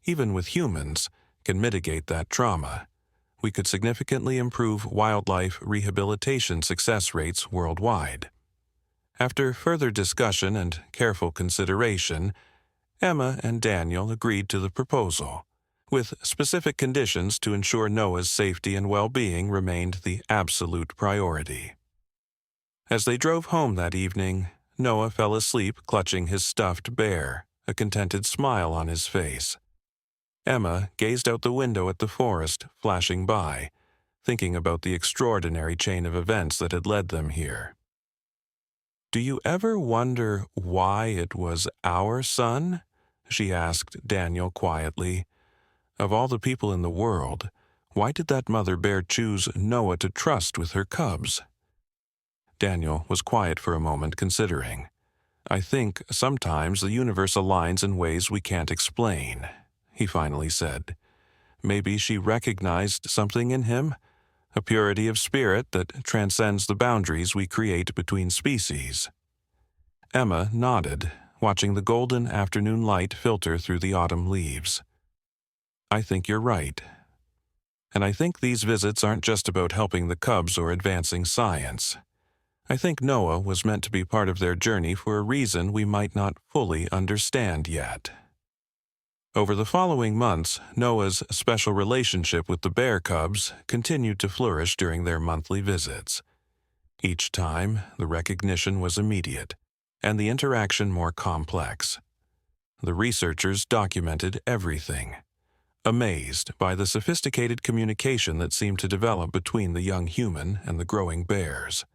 even with humans, can mitigate that trauma, we could significantly improve wildlife rehabilitation success rates worldwide." After further discussion and careful consideration, Emma and Daniel agreed to the proposal, with specific conditions to ensure Noah's safety and well-being remained the absolute priority. As they drove home that evening, Noah fell asleep clutching his stuffed bear, a contented smile on his face. Emma gazed out the window at the forest flashing by, thinking about the extraordinary chain of events that had led them here. "Do you ever wonder why it was our son?" she asked Daniel quietly. "Of all the people in the world, why did that mother bear choose Noah to trust with her cubs?" Daniel was quiet for a moment, considering. "I think sometimes the universe aligns in ways we can't explain," he finally said. "Maybe she recognized something in him, a purity of spirit that transcends the boundaries we create between species." Emma nodded, watching the golden afternoon light filter through the autumn leaves. "I think you're right. And I think these visits aren't just about helping the cubs or advancing science. I think Noah was meant to be part of their journey for a reason we might not fully understand yet." Over the following months, Noah's special relationship with the bear cubs continued to flourish during their monthly visits. Each time, the recognition was immediate, and the interaction more complex. The researchers documented everything, amazed by the sophisticated communication that seemed to develop between the young human and the growing bears.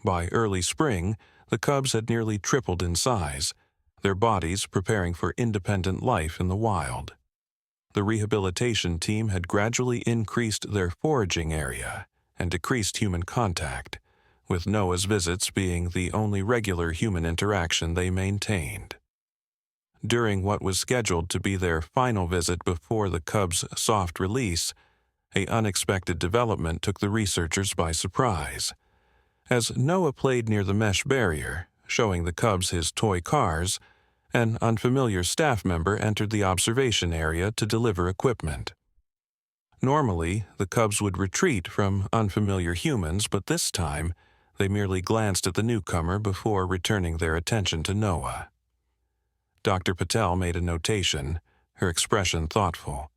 By early spring, the cubs had nearly tripled in size, their bodies preparing for independent life in the wild. The rehabilitation team had gradually increased their foraging area and decreased human contact, with Noah's visits being the only regular human interaction they maintained. During what was scheduled to be their final visit before the cubs' soft release, an unexpected development took the researchers by surprise. As Noah played near the mesh barrier, showing the cubs his toy cars, an unfamiliar staff member entered the observation area to deliver equipment. Normally, the cubs would retreat from unfamiliar humans, but this time, they merely glanced at the newcomer before returning their attention to Noah. Dr. Patel made a notation, her expression thoughtful.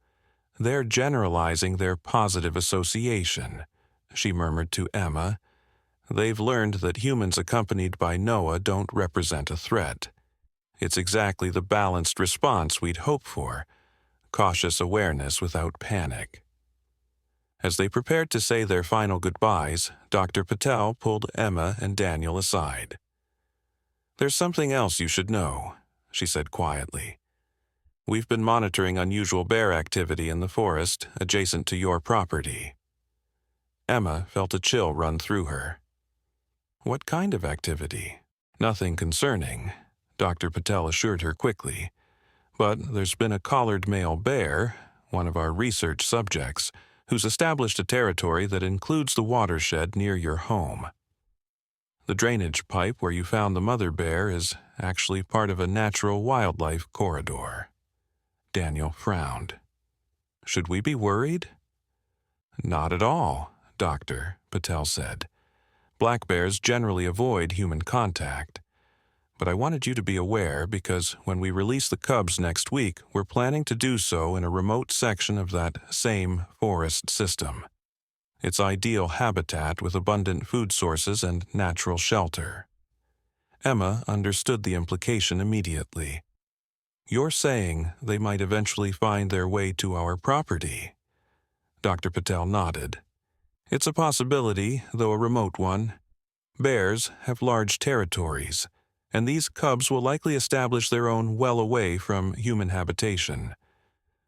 "They're generalizing their positive association," she murmured to Emma. "They've learned that humans accompanied by Noah don't represent a threat. It's exactly the balanced response we'd hope for, cautious awareness without panic." As they prepared to say their final goodbyes, Dr. Patel pulled Emma and Daniel aside. "There's something else you should know," she said quietly. "We've been monitoring unusual bear activity in the forest adjacent to your property." Emma felt a chill run through her. "What kind of activity?" "Nothing concerning," Dr. Patel assured her quickly. "But there's been a collared male bear, one of our research subjects, who's established a territory that includes the watershed near your home. The drainage pipe where you found the mother bear is actually part of a natural wildlife corridor." Daniel frowned. "Should we be worried?" "Not at all," Dr. Patel said. "Black bears generally avoid human contact. But I wanted you to be aware because when we release the cubs next week, we're planning to do so in a remote section of that same forest system. It's ideal habitat with abundant food sources and natural shelter." Emma understood the implication immediately. "You're saying they might eventually find their way to our property?" Dr. Patel nodded. "It's a possibility, though a remote one. Bears have large territories, and these cubs will likely establish their own well away from human habitation.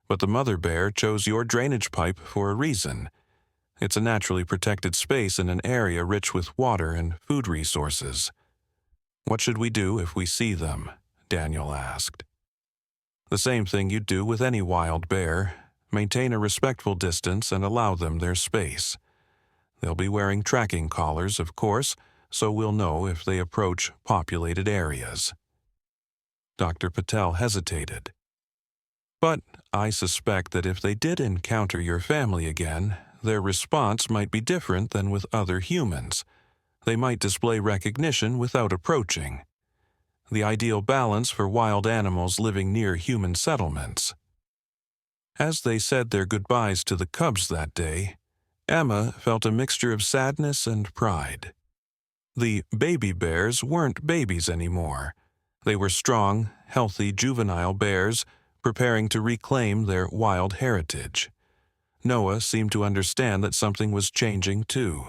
But the mother bear chose your drainage pipe for a reason. It's a naturally protected space in an area rich with water and food resources." "What should we do if we see them?" Daniel asked. "The same thing you'd do with any wild bear. Maintain a respectful distance and allow them their space. They'll be wearing tracking collars, of course, so we'll know if they approach populated areas." Dr. Patel hesitated. "But I suspect that if they did encounter your family again, their response might be different than with other humans. They might display recognition without approaching. The ideal balance for wild animals living near human settlements." As they said their goodbyes to the cubs that day, Emma felt a mixture of sadness and pride. The baby bears weren't babies anymore. They were strong, healthy juvenile bears preparing to reclaim their wild heritage. Noah seemed to understand that something was changing too.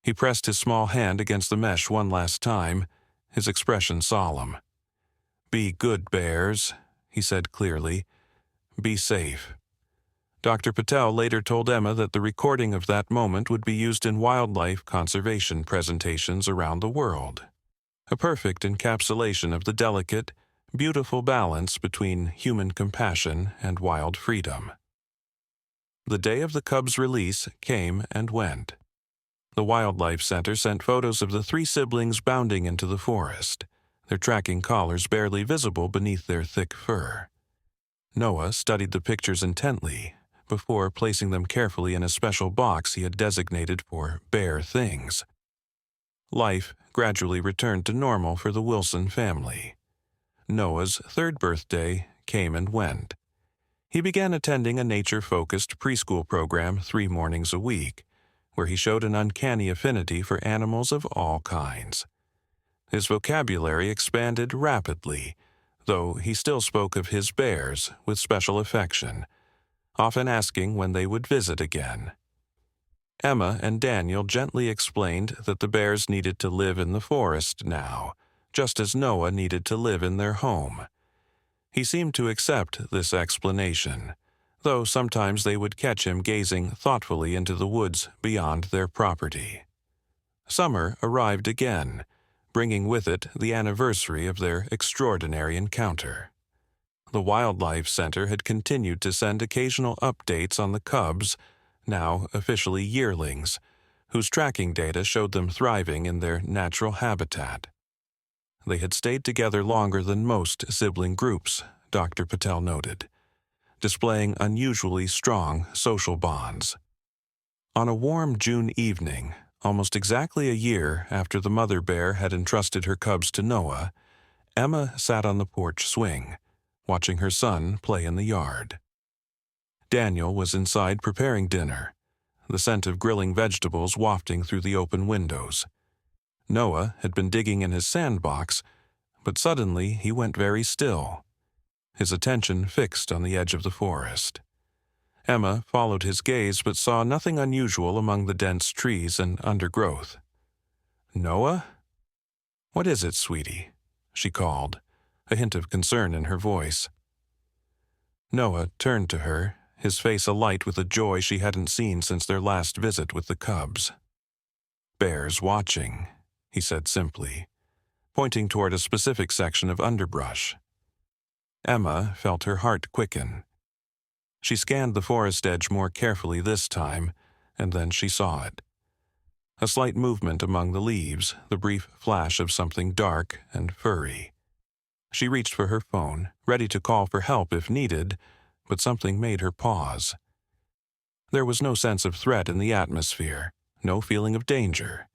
He pressed his small hand against the mesh one last time, his expression solemn. "Be good bears," he said clearly. "Be safe." Dr. Patel later told Emma that the recording of that moment would be used in wildlife conservation presentations around the world. A perfect encapsulation of the delicate, beautiful balance between human compassion and wild freedom. The day of the cubs' release came and went. The Wildlife Center sent photos of the three siblings bounding into the forest, their tracking collars barely visible beneath their thick fur. Noah studied the pictures intently before placing them carefully in a special box he had designated for bear things. Life gradually returned to normal for the Wilson family. Noah's third birthday came and went. He began attending a nature-focused preschool program 3 mornings a week, where he showed an uncanny affinity for animals of all kinds. His vocabulary expanded rapidly, though he still spoke of his bears with special affection, often asking when they would visit again. Emma and Daniel gently explained that the bears needed to live in the forest now, just as Noah needed to live in their home. He seemed to accept this explanation, though sometimes they would catch him gazing thoughtfully into the woods beyond their property. Summer arrived again, bringing with it the anniversary of their extraordinary encounter. The Wildlife Center had continued to send occasional updates on the cubs, now officially yearlings, whose tracking data showed them thriving in their natural habitat. They had stayed together longer than most sibling groups, Dr. Patel noted, displaying unusually strong social bonds. On a warm June evening, almost exactly a year after the mother bear had entrusted her cubs to Noah, Emma sat on the porch swing, watching her son play in the yard. Daniel was inside preparing dinner, the scent of grilling vegetables wafting through the open windows. Noah had been digging in his sandbox, but suddenly he went very still, his attention fixed on the edge of the forest. Emma followed his gaze but saw nothing unusual among the dense trees and undergrowth. "Noah? What is it, sweetie?" she called, a hint of concern in her voice. Noah turned to her, his face alight with a joy she hadn't seen since their last visit with the cubs. "Bears watching," he said simply, pointing toward a specific section of underbrush. Emma felt her heart quicken. She scanned the forest edge more carefully this time, and then she saw it. A slight movement among the leaves, the brief flash of something dark and furry. She reached for her phone, ready to call for help if needed, but something made her pause. There was no sense of threat in the atmosphere, no feeling of danger,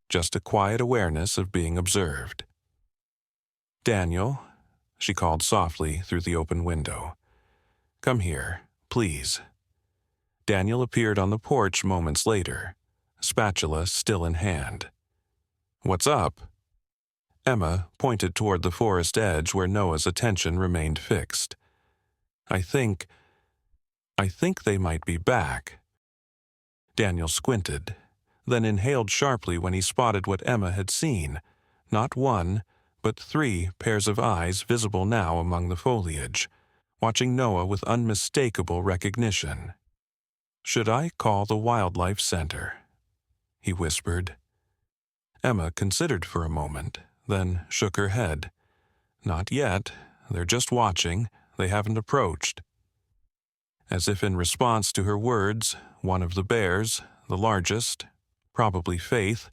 just a quiet awareness of being observed. "Daniel," she called softly through the open window. "Come here, please." Daniel appeared on the porch moments later, spatula still in hand. "What's up?" Emma pointed toward the forest edge where Noah's attention remained fixed. I think they might be back." Daniel squinted, then inhaled sharply when he spotted what Emma had seen, not 1, but 3 pairs of eyes visible now among the foliage, watching Noah with unmistakable recognition. "Should I call the Wildlife Center?" he whispered. Emma considered for a moment, then shook her head. "Not yet. They're just watching. They haven't approached." As if in response to her words, one of the bears, the largest, probably Faith,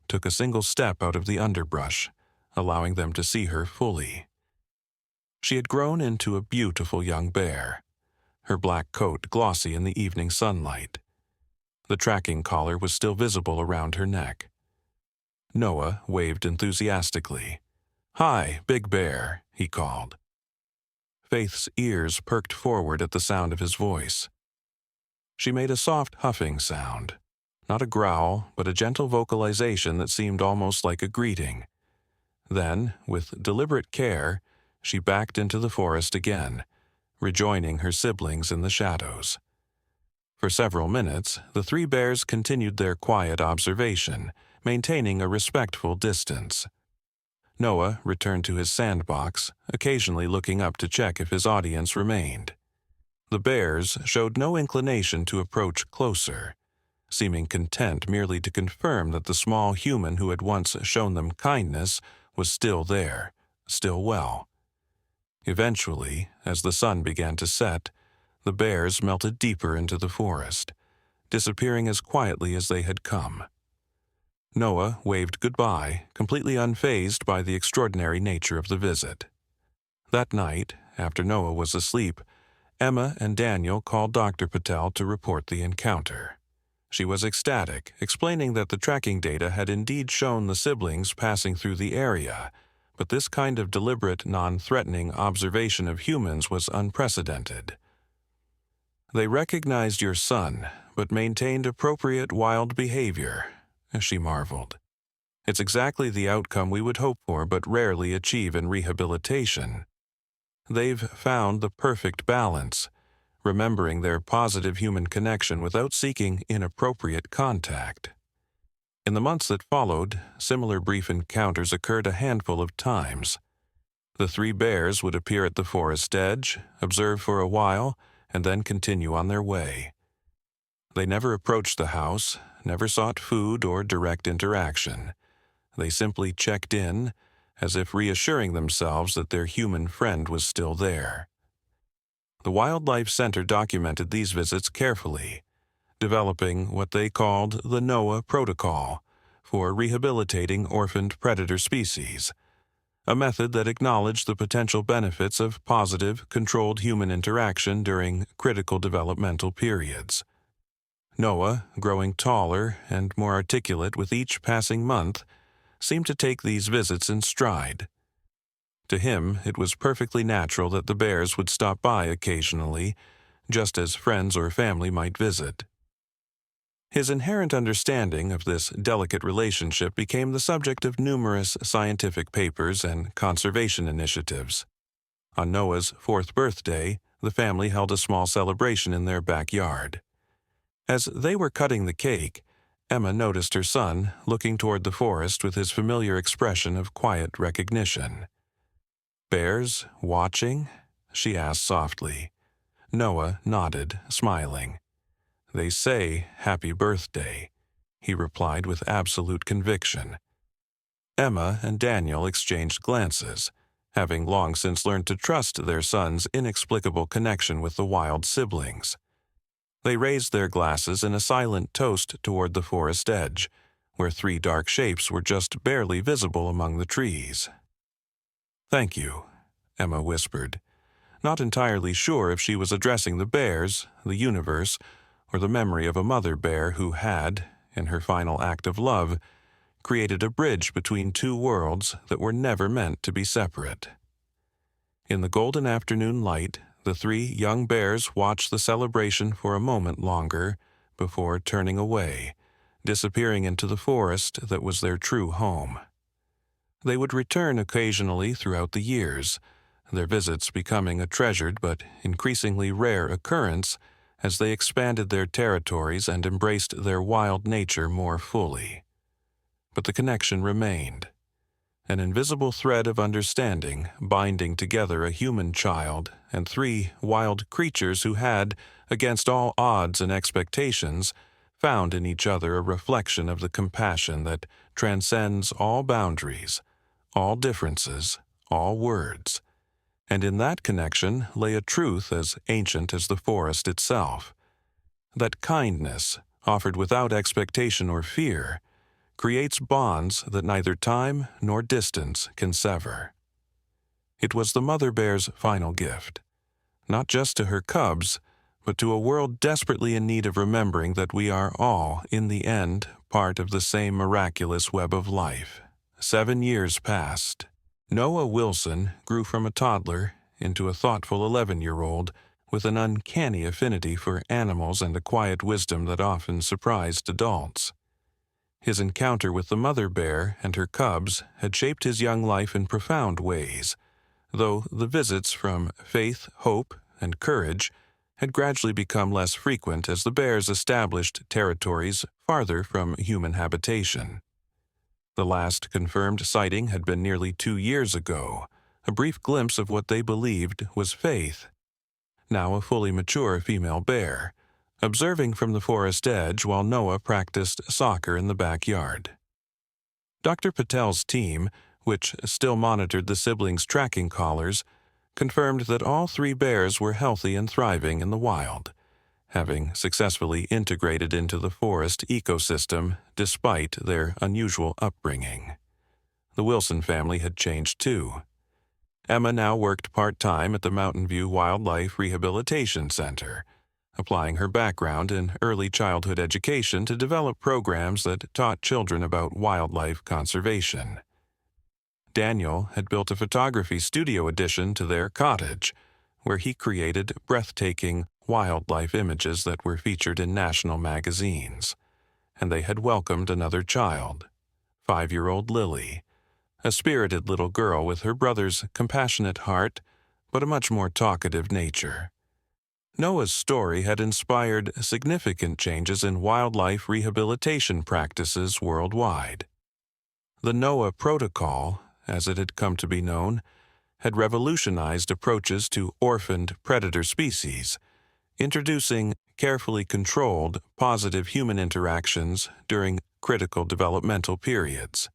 took a single step out of the underbrush, allowing them to see her fully. She had grown into a beautiful young bear, her black coat glossy in the evening sunlight. The tracking collar was still visible around her neck. Noah waved enthusiastically. "Hi, Big Bear," he called. Faith's ears perked forward at the sound of his voice. She made a soft huffing sound, not a growl, but a gentle vocalization that seemed almost like a greeting. Then, with deliberate care, she backed into the forest again, rejoining her siblings in the shadows. For several minutes, the three bears continued their quiet observation, maintaining a respectful distance. Noah returned to his sandbox, occasionally looking up to check if his audience remained. The bears showed no inclination to approach closer, seeming content merely to confirm that the small human who had once shown them kindness was still there, still well. Eventually, as the sun began to set, the bears melted deeper into the forest, disappearing as quietly as they had come. Noah waved goodbye, completely unfazed by the extraordinary nature of the visit. That night, after Noah was asleep, Emma and Daniel called Dr. Patel to report the encounter. She was ecstatic, explaining that the tracking data had indeed shown the siblings passing through the area, but this kind of deliberate, non-threatening observation of humans was unprecedented. "They recognized your son, but maintained appropriate wild behavior," she marveled. "It's exactly the outcome we would hope for but rarely achieve in rehabilitation. They've found the perfect balance, remembering their positive human connection without seeking inappropriate contact." In the months that followed, similar brief encounters occurred a handful of times. The three bears would appear at the forest edge, observe for a while, and then continue on their way. They never approached the house, never sought food or direct interaction. They simply checked in, as if reassuring themselves that their human friend was still there. The Wildlife Center documented these visits carefully, developing what they called the Noah Protocol for rehabilitating orphaned predator species, a method that acknowledged the potential benefits of positive, controlled human interaction during critical developmental periods. Noah, growing taller and more articulate with each passing month, seemed to take these visits in stride. To him, it was perfectly natural that the bears would stop by occasionally, just as friends or family might visit. His inherent understanding of this delicate relationship became the subject of numerous scientific papers and conservation initiatives. On Noah's 4th birthday, the family held a small celebration in their backyard. As they were cutting the cake, Emma noticed her son looking toward the forest with his familiar expression of quiet recognition. "Bears watching?" she asked softly. Noah nodded, smiling. "They say happy birthday," he replied with absolute conviction. Emma and Daniel exchanged glances, having long since learned to trust their son's inexplicable connection with the wild siblings. They raised their glasses in a silent toast toward the forest edge, where three dark shapes were just barely visible among the trees. "Thank you," Emma whispered, not entirely sure if she was addressing the bears, the universe, or the memory of a mother bear who had, in her final act of love, created a bridge between two worlds that were never meant to be separate. In the golden afternoon light, the three young bears watched the celebration for a moment longer before turning away, disappearing into the forest that was their true home. They would return occasionally throughout the years, their visits becoming a treasured but increasingly rare occurrence as they expanded their territories and embraced their wild nature more fully. But the connection remained, an invisible thread of understanding binding together a human child and three wild creatures who had, against all odds and expectations, found in each other a reflection of the compassion that transcends all boundaries, all differences, all words. And in that connection lay a truth as ancient as the forest itself, that kindness, offered without expectation or fear, creates bonds that neither time nor distance can sever. It was the mother bear's final gift, not just to her cubs, but to a world desperately in need of remembering that we are all, in the end, part of the same miraculous web of life. 7 years passed. Noah Wilson grew from a toddler into a thoughtful 11-year-old with an uncanny affinity for animals and a quiet wisdom that often surprised adults. His encounter with the mother bear and her cubs had shaped his young life in profound ways, though the visits from Faith, Hope, and Courage had gradually become less frequent as the bears established territories farther from human habitation. The last confirmed sighting had been nearly 2 years ago, a brief glimpse of what they believed was Faith, now a fully mature female bear, observing from the forest edge while Noah practiced soccer in the backyard. Dr. Patel's team, which still monitored the siblings' tracking collars, confirmed that all 3 bears were healthy and thriving in the wild, having successfully integrated into the forest ecosystem despite their unusual upbringing. The Wilson family had changed too. Emma now worked part-time at the Mountain View Wildlife Rehabilitation Center, applying her background in early childhood education to develop programs that taught children about wildlife conservation. Daniel had built a photography studio addition to their cottage, where he created breathtaking wildlife images that were featured in national magazines. And they had welcomed another child, 5-year-old Lily, a spirited little girl with her brother's compassionate heart, but a much more talkative nature. Noah's story had inspired significant changes in wildlife rehabilitation practices worldwide. The Noah Protocol, as it had come to be known, had revolutionized approaches to orphaned predator species, introducing carefully controlled, positive human interactions during critical developmental periods.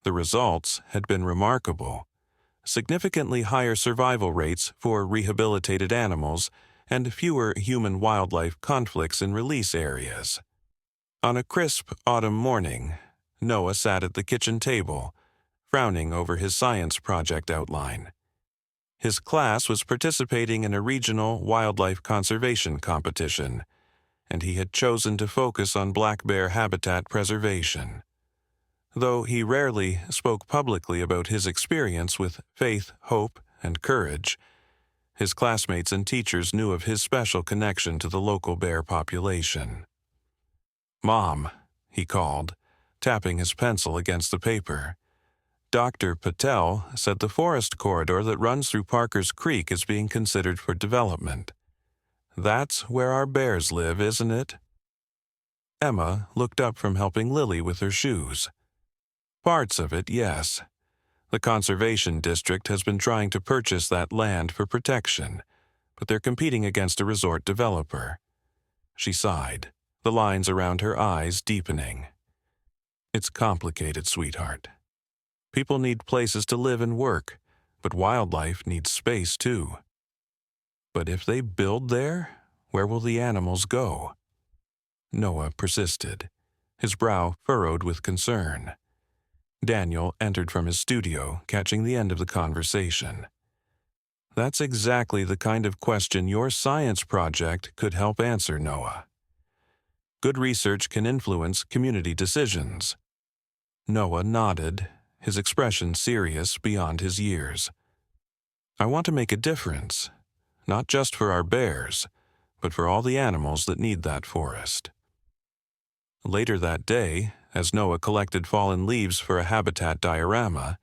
The results had been remarkable: significantly higher survival rates for rehabilitated animals and fewer human-wildlife conflicts in release areas. On a crisp autumn morning, Noah sat at the kitchen table, frowning over his science project outline. His class was participating in a regional wildlife conservation competition, and he had chosen to focus on black bear habitat preservation. Though he rarely spoke publicly about his experience with Faith, Hope, and Courage, his classmates and teachers knew of his special connection to the local bear population. "Mom," he called, tapping his pencil against the paper. "Dr. Patel said the forest corridor that runs through Parker's Creek is being considered for development. That's where our bears live, isn't it?" Emma looked up from helping Lily with her shoes. "Parts of it, yes. The Conservation District has been trying to purchase that land for protection, but they're competing against a resort developer." She sighed, the lines around her eyes deepening. "It's complicated, sweetheart. People need places to live and work, but wildlife needs space too. But if they build there, where will the animals go?" Noah persisted, his brow furrowed with concern. Daniel entered from his studio, catching the end of the conversation. "That's exactly the kind of question your science project could help answer, Noah. Good research can influence community decisions." Noah nodded, his expression serious beyond his years. "I want to make a difference, not just for our bears, but for all the animals that need that forest." Later that day, as Noah collected fallen leaves for a habitat diorama,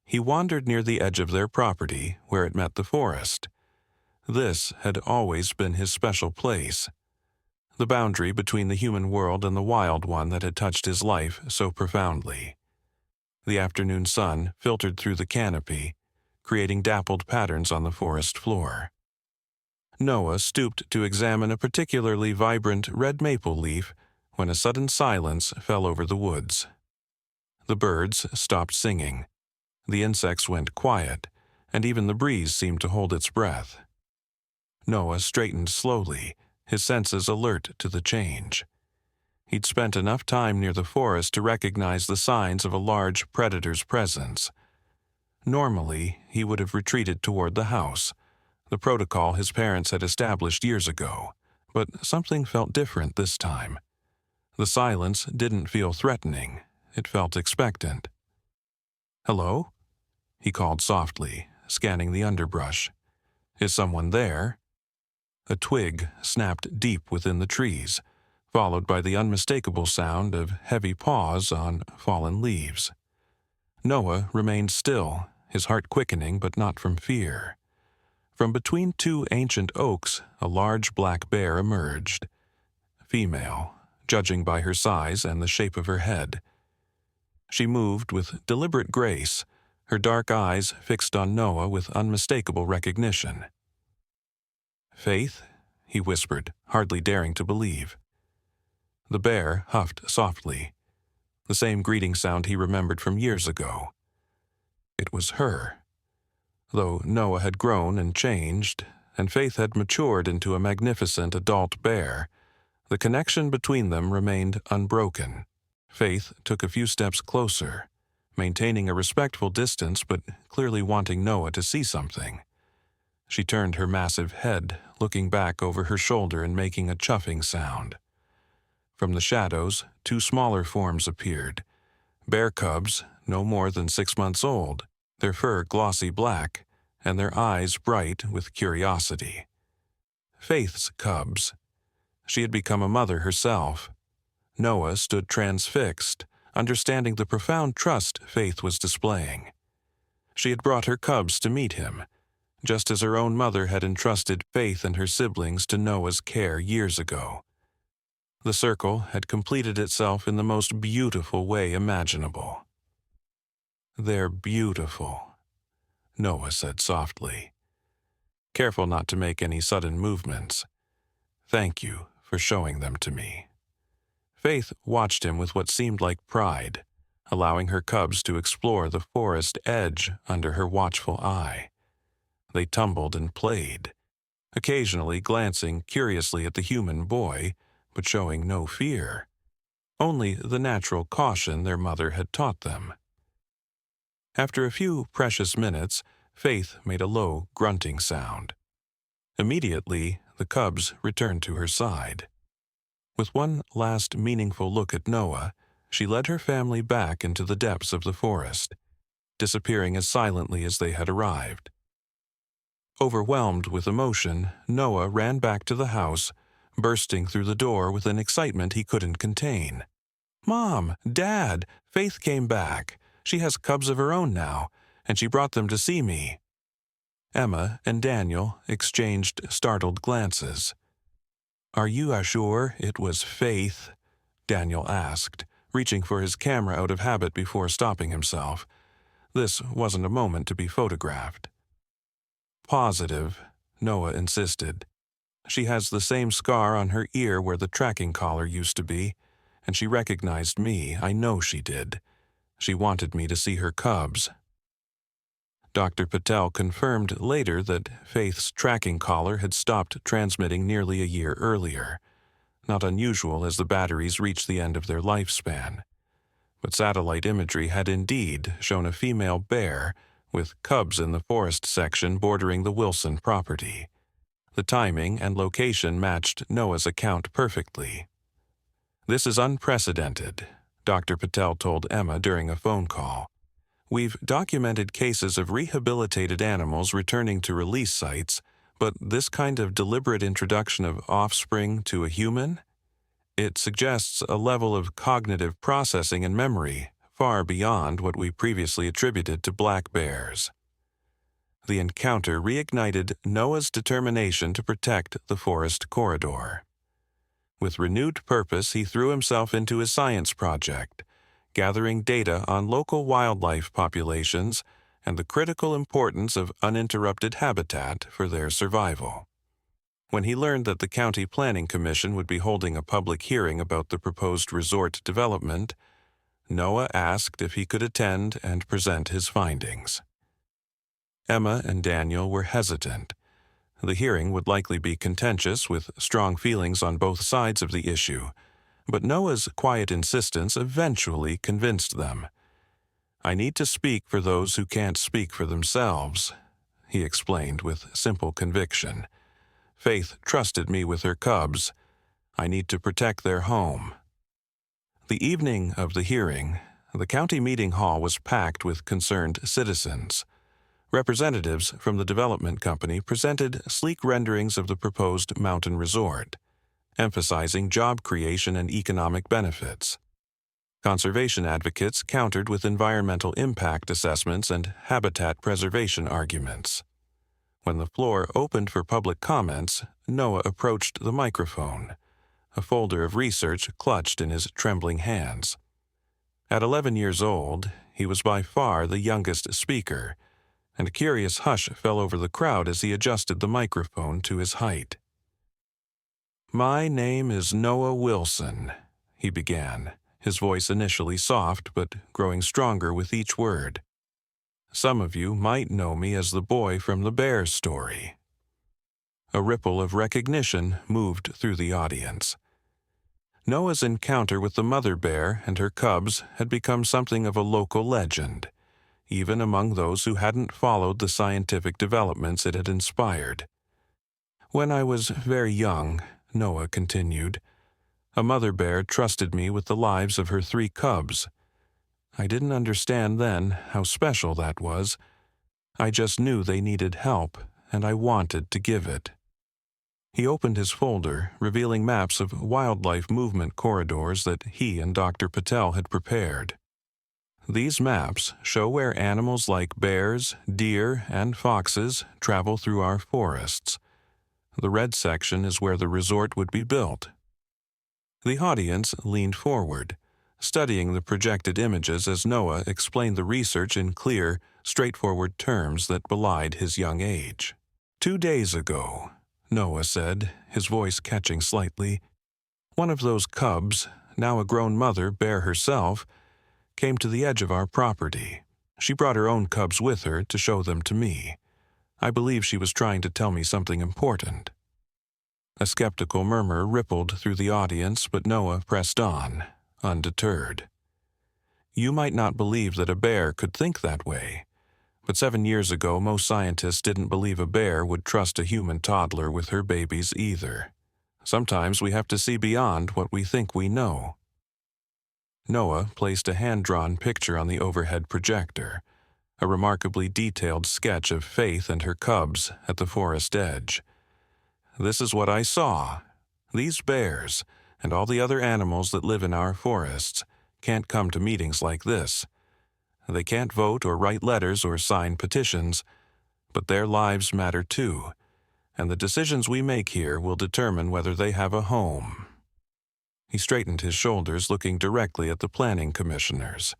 he wandered near the edge of their property where it met the forest. This had always been his special place, the boundary between the human world and the wild one that had touched his life so profoundly. The afternoon sun filtered through the canopy, creating dappled patterns on the forest floor. Noah stooped to examine a particularly vibrant red maple leaf when a sudden silence fell over the woods. The birds stopped singing, the insects went quiet, and even the breeze seemed to hold its breath. Noah straightened slowly, his senses alert to the change. He'd spent enough time near the forest to recognize the signs of a large predator's presence. Normally, he would have retreated toward the house, the protocol his parents had established years ago, but something felt different this time. The silence didn't feel threatening, it felt expectant. "Hello?" he called softly, scanning the underbrush. Is someone there? A twig snapped deep within the trees, followed by the unmistakable sound of heavy paws on fallen leaves. Noah remained still, his heart quickening but not from fear. From between two ancient oaks, a large black bear emerged. Female, judging by her size and the shape of her head. She moved with deliberate grace, her dark eyes fixed on Noah with unmistakable recognition. "Faith?" he whispered, hardly daring to believe. The bear huffed softly, the same greeting sound he remembered from years ago. It was her. Though Noah had grown and changed, and Faith had matured into a magnificent adult bear, the connection between them remained unbroken. Faith took a few steps closer, maintaining a respectful distance but clearly wanting Noah to see something. She turned her massive head, looking back over her shoulder and making a chuffing sound. From the shadows, two smaller forms appeared. Bear cubs, no more than 6 months old, their fur glossy black, and their eyes bright with curiosity. Faith's cubs. She had become a mother herself. Noah stood transfixed, understanding the profound trust Faith was displaying. She had brought her cubs to meet him, just as her own mother had entrusted Faith and her siblings to Noah's care years ago. The circle had completed itself in the most beautiful way imaginable. "They're beautiful," Noah said softly, careful not to make any sudden movements. "Thank you for showing them to me." Faith watched him with what seemed like pride, allowing her cubs to explore the forest edge under her watchful eye. They tumbled and played, occasionally glancing curiously at the human boy, but showing no fear, only the natural caution their mother had taught them. After a few precious minutes, Faith made a low, grunting sound. Immediately, the cubs returned to her side. With one last meaningful look at Noah, she led her family back into the depths of the forest, disappearing as silently as they had arrived. Overwhelmed with emotion, Noah ran back to the house, bursting through the door with an excitement he couldn't contain. "Mom! Dad! Faith came back. She has cubs of her own now, and she brought them to see me." Emma and Daniel exchanged startled glances. "Are you sure it was Faith?" Daniel asked, reaching for his camera out of habit before stopping himself. This wasn't a moment to be photographed. "Positive," Noah insisted. "She has the same scar on her ear where the tracking collar used to be, and she recognized me. I know she did. She wanted me to see her cubs." Dr. Patel confirmed later that Faith's tracking collar had stopped transmitting nearly a year earlier, not unusual as the batteries reached the end of their lifespan. But satellite imagery had indeed shown a female bear with cubs in the forest section bordering the Wilson property. The timing and location matched Noah's account perfectly. "This is unprecedented," Dr. Patel told Emma during a phone call. "We've documented cases of rehabilitated animals returning to release sites, but this kind of deliberate introduction of offspring to a human? It suggests a level of cognitive processing and memory far beyond what we previously attributed to black bears." The encounter reignited Noah's determination to protect the forest corridor. With renewed purpose, he threw himself into his science project, gathering data on local wildlife populations and the critical importance of uninterrupted habitat for their survival. When he learned that the County Planning Commission would be holding a public hearing about the proposed resort development, Noah asked if he could attend and present his findings. Emma and Daniel were hesitant. The hearing would likely be contentious with strong feelings on both sides of the issue, but Noah's quiet insistence eventually convinced them. "I need to speak for those who can't speak for themselves," he explained with simple conviction. "Faith trusted me with her cubs. I need to protect their home." The evening of the hearing, the county meeting hall was packed with concerned citizens. Representatives from the development company presented sleek renderings of the proposed mountain resort, emphasizing job creation and economic benefits. Conservation advocates countered with environmental impact assessments and habitat preservation arguments. When the floor opened for public comments, Noah approached the microphone, a folder of research clutched in his trembling hands. At 11 years old, he was by far the youngest speaker, and a curious hush fell over the crowd as he adjusted the microphone to his height. "My name is Noah Wilson," he began, his voice initially soft but growing stronger with each word. "Some of you might know me as the boy from the bear story." A ripple of recognition moved through the audience. Noah's encounter with the mother bear and her cubs had become something of a local legend, even among those who hadn't followed the scientific developments it had inspired. "When I was very young," Noah continued, "a mother bear trusted me with the lives of her 3 cubs. I didn't understand then how special that was. I just knew they needed help, and I wanted to give it." He opened his folder, revealing maps of wildlife movement corridors that he and Dr. Patel had prepared. These maps show where animals like bears, deer, and foxes travel through our forests. The red section is where the resort would be built. The audience leaned forward, studying the projected images as Noah explained the research in clear, straightforward terms that belied his young age. "2 days ago," Noah said, his voice catching slightly, "one of those cubs, now a grown mother bear herself, came to the edge of our property. She brought her own cubs with her to show them to me. I believe she was trying to tell me something important." A skeptical murmur rippled through the audience, but Noah pressed on, undeterred. "You might not believe that a bear could think that way, but 7 years ago most scientists didn't believe a bear would trust a human toddler with her babies either. Sometimes we have to see beyond what we think we know." Noah placed a hand-drawn picture on the overhead projector, a remarkably detailed sketch of Faith and her cubs at the forest edge. "This is what I saw. These bears, and all the other animals that live in our forests, can't come to meetings like this. They can't vote or write letters or sign petitions, but their lives matter too, and the decisions we make here will determine whether they have a home." He straightened his shoulders, looking directly at the planning commissioners.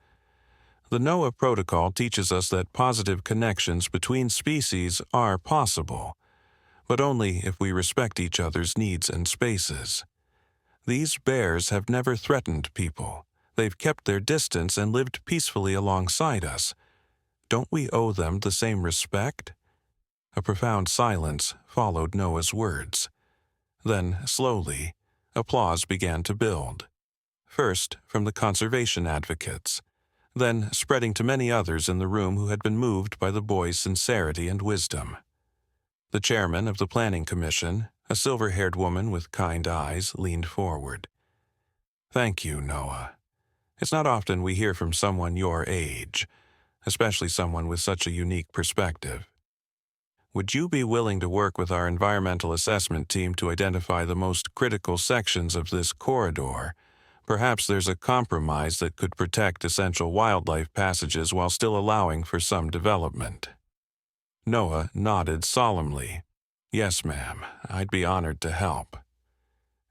"The Noah Protocol teaches us that positive connections between species are possible, but only if we respect each other's needs and spaces. These bears have never threatened people. They've kept their distance and lived peacefully alongside us. Don't we owe them the same respect?" A profound silence followed Noah's words. Then, slowly, applause began to build. First from the conservation advocates, then spreading to many others in the room who had been moved by the boy's sincerity and wisdom. The chairman of the Planning Commission, a silver-haired woman with kind eyes, leaned forward. "Thank you, Noah. It's not often we hear from someone your age, especially someone with such a unique perspective. Would you be willing to work with our environmental assessment team to identify the most critical sections of this corridor? Perhaps there's a compromise that could protect essential wildlife passages while still allowing for some development." Noah nodded solemnly. "Yes, ma'am, I'd be honored to help."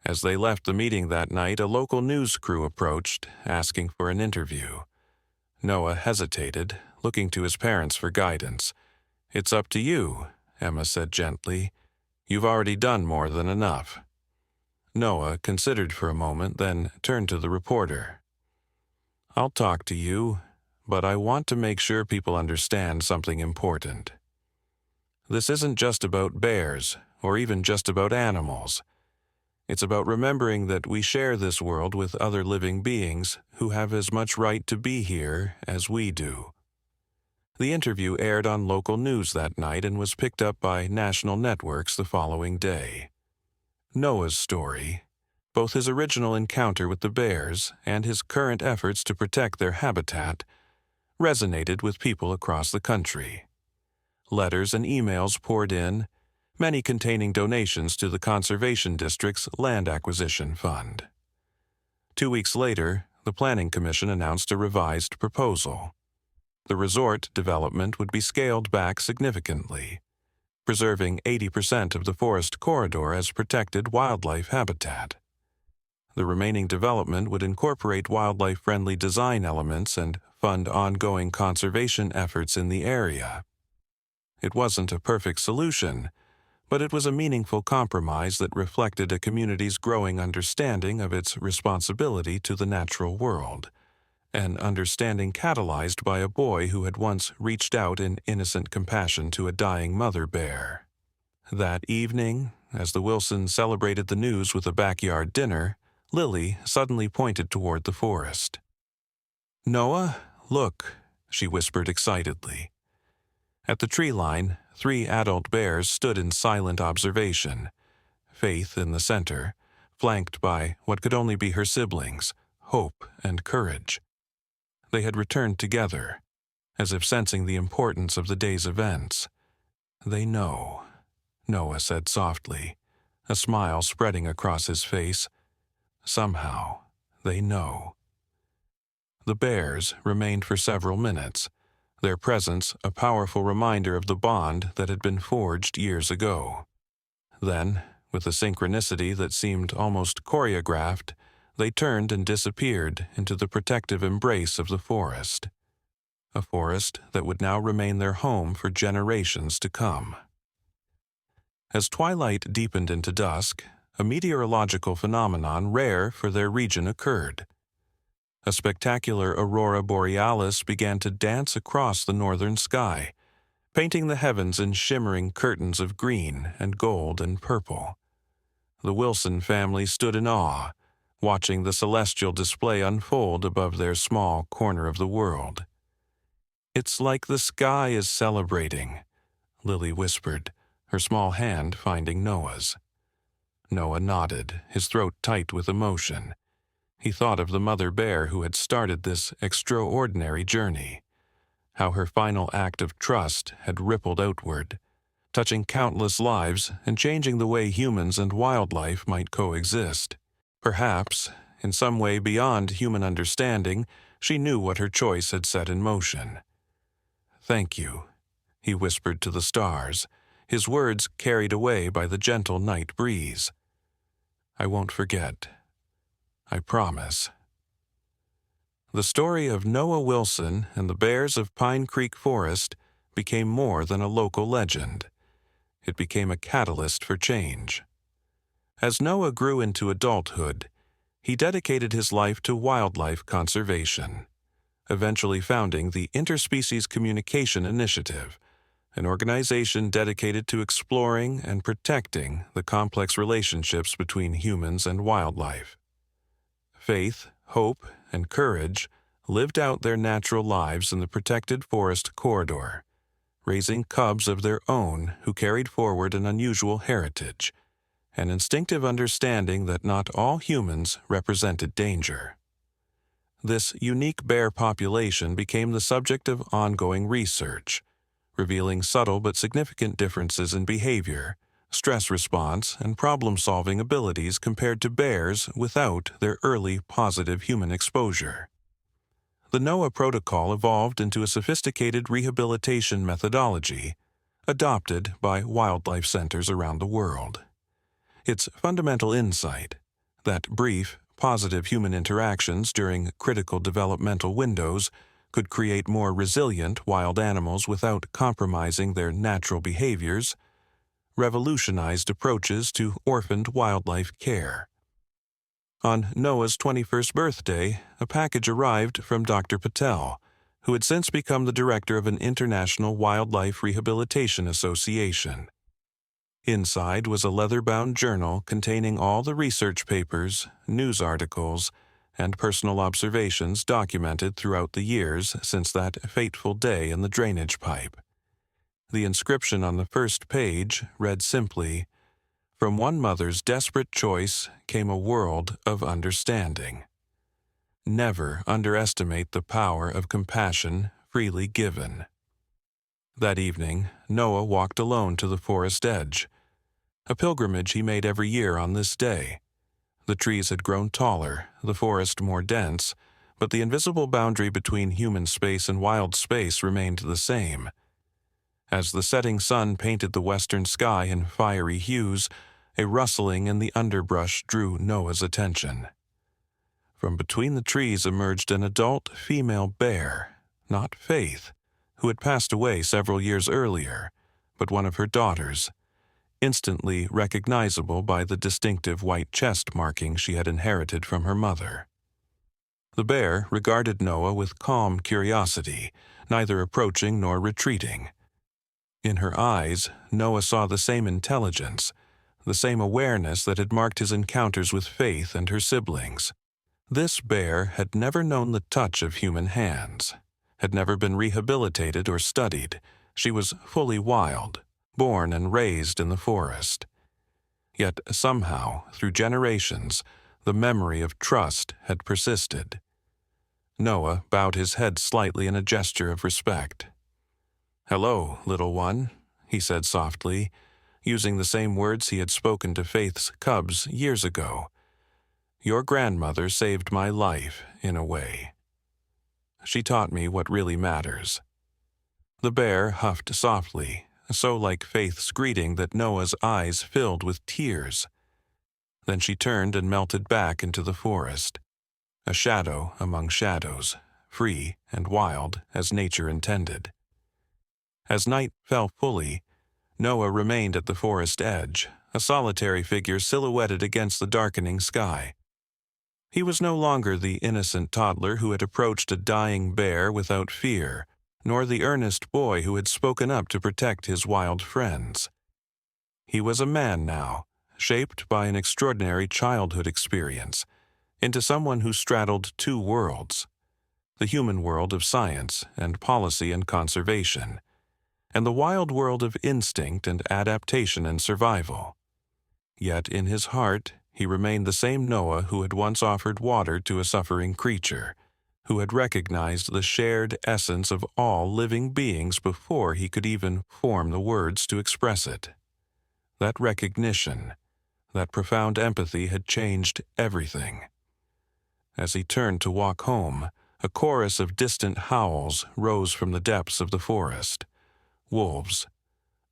As they left the meeting that night, a local news crew approached, asking for an interview. Noah hesitated, looking to his parents for guidance. "It's up to you," Emma said gently. "You've already done more than enough." Noah considered for a moment, then turned to the reporter. "I'll talk to you, but I want to make sure people understand something important. This isn't just about bears, or even just about animals. It's about remembering that we share this world with other living beings who have as much right to be here as we do." The interview aired on local news that night and was picked up by national networks the following day. Noah's story, both his original encounter with the bears and his current efforts to protect their habitat, resonated with people across the country. Letters and emails poured in, many containing donations to the Conservation District's Land Acquisition Fund. 2 weeks later, the Planning Commission announced a revised proposal. The resort development would be scaled back significantly, preserving 80% of the forest corridor as protected wildlife habitat. The remaining development would incorporate wildlife-friendly design elements and fund ongoing conservation efforts in the area. It wasn't a perfect solution, but it was a meaningful compromise that reflected a community's growing understanding of its responsibility to the natural world, an understanding catalyzed by a boy who had once reached out in innocent compassion to a dying mother bear. That evening, as the Wilsons celebrated the news with a backyard dinner, Lily suddenly pointed toward the forest. "Noah, look," she whispered excitedly. At the tree line, 3 adult bears stood in silent observation, Faith in the center, flanked by what could only be her siblings, Hope and Courage. They had returned together, as if sensing the importance of the day's events. "They know," Noah said softly, a smile spreading across his face. "Somehow, they know." The bears remained for several minutes, their presence a powerful reminder of the bond that had been forged years ago. Then, with a synchronicity that seemed almost choreographed, they turned and disappeared into the protective embrace of the forest. A forest that would now remain their home for generations to come. As twilight deepened into dusk, a meteorological phenomenon rare for their region occurred. A spectacular aurora borealis began to dance across the northern sky, painting the heavens in shimmering curtains of green and gold and purple. The Wilson family stood in awe, watching the celestial display unfold above their small corner of the world. "It's like the sky is celebrating," Lily whispered, her small hand finding Noah's. Noah nodded, his throat tight with emotion. He thought of the mother bear who had started this extraordinary journey, how her final act of trust had rippled outward, touching countless lives and changing the way humans and wildlife might coexist. Perhaps, in some way beyond human understanding, she knew what her choice had set in motion. "Thank you," he whispered to the stars, his words carried away by the gentle night breeze. "I won't forget. I promise." The story of Noah Wilson and the bears of Pine Creek Forest became more than a local legend. It became a catalyst for change. As Noah grew into adulthood, he dedicated his life to wildlife conservation, eventually founding the Interspecies Communication Initiative, an organization dedicated to exploring and protecting the complex relationships between humans and wildlife. Faith, Hope, and Courage lived out their natural lives in the protected forest corridor, raising cubs of their own who carried forward an unusual heritage, an instinctive understanding that not all humans represented danger. This unique bear population became the subject of ongoing research, revealing subtle but significant differences in behavior, stress response, and problem-solving abilities compared to bears without their early positive human exposure. The NOAA protocol evolved into a sophisticated rehabilitation methodology adopted by wildlife centers around the world. Its fundamental insight, that brief, positive human interactions during critical developmental windows could create more resilient wild animals without compromising their natural behaviors, revolutionized approaches to orphaned wildlife care. On Noah's 21st birthday, a package arrived from Dr. Patel, who had since become the director of an international wildlife rehabilitation association. Inside was a leather-bound journal containing all the research papers, news articles, and personal observations documented throughout the years since that fateful day in the drainage pipe. The inscription on the first page read simply, "From one mother's desperate choice came a world of understanding. Never underestimate the power of compassion freely given." That evening, Noah walked alone to the forest edge, a pilgrimage he made every year on this day. The trees had grown taller, the forest more dense, but the invisible boundary between human space and wild space remained the same. As the setting sun painted the western sky in fiery hues, a rustling in the underbrush drew Noah's attention. From between the trees emerged an adult female bear, not Faith, who had passed away several years earlier, but one of her daughters, instantly recognizable by the distinctive white chest marking she had inherited from her mother. The bear regarded Noah with calm curiosity, neither approaching nor retreating. In her eyes, Noah saw the same intelligence, the same awareness that had marked his encounters with Faith and her siblings. This bear had never known the touch of human hands, had never been rehabilitated or studied. She was fully wild, born and raised in the forest. Yet somehow, through generations, the memory of trust had persisted. Noah bowed his head slightly in a gesture of respect. "Hello, little one," he said softly, using the same words he had spoken to Faith's cubs years ago. "Your grandmother saved my life, in a way. She taught me what really matters." The bear huffed softly, so like Faith's greeting that Noah's eyes filled with tears. Then she turned and melted back into the forest, a shadow among shadows, free and wild as nature intended. As night fell fully, Noah remained at the forest edge, a solitary figure silhouetted against the darkening sky. He was no longer the innocent toddler who had approached a dying bear without fear, nor the earnest boy who had spoken up to protect his wild friends. He was a man now, shaped by an extraordinary childhood experience, into someone who straddled two worlds, the human world of science and policy and conservation, and the wild world of instinct and adaptation and survival. Yet in his heart, he remained the same Noah who had once offered water to a suffering creature, who had recognized the shared essence of all living beings before he could even form the words to express it. That recognition, that profound empathy had changed everything. As he turned to walk home, a chorus of distant howls rose from the depths of the forest. Wolves,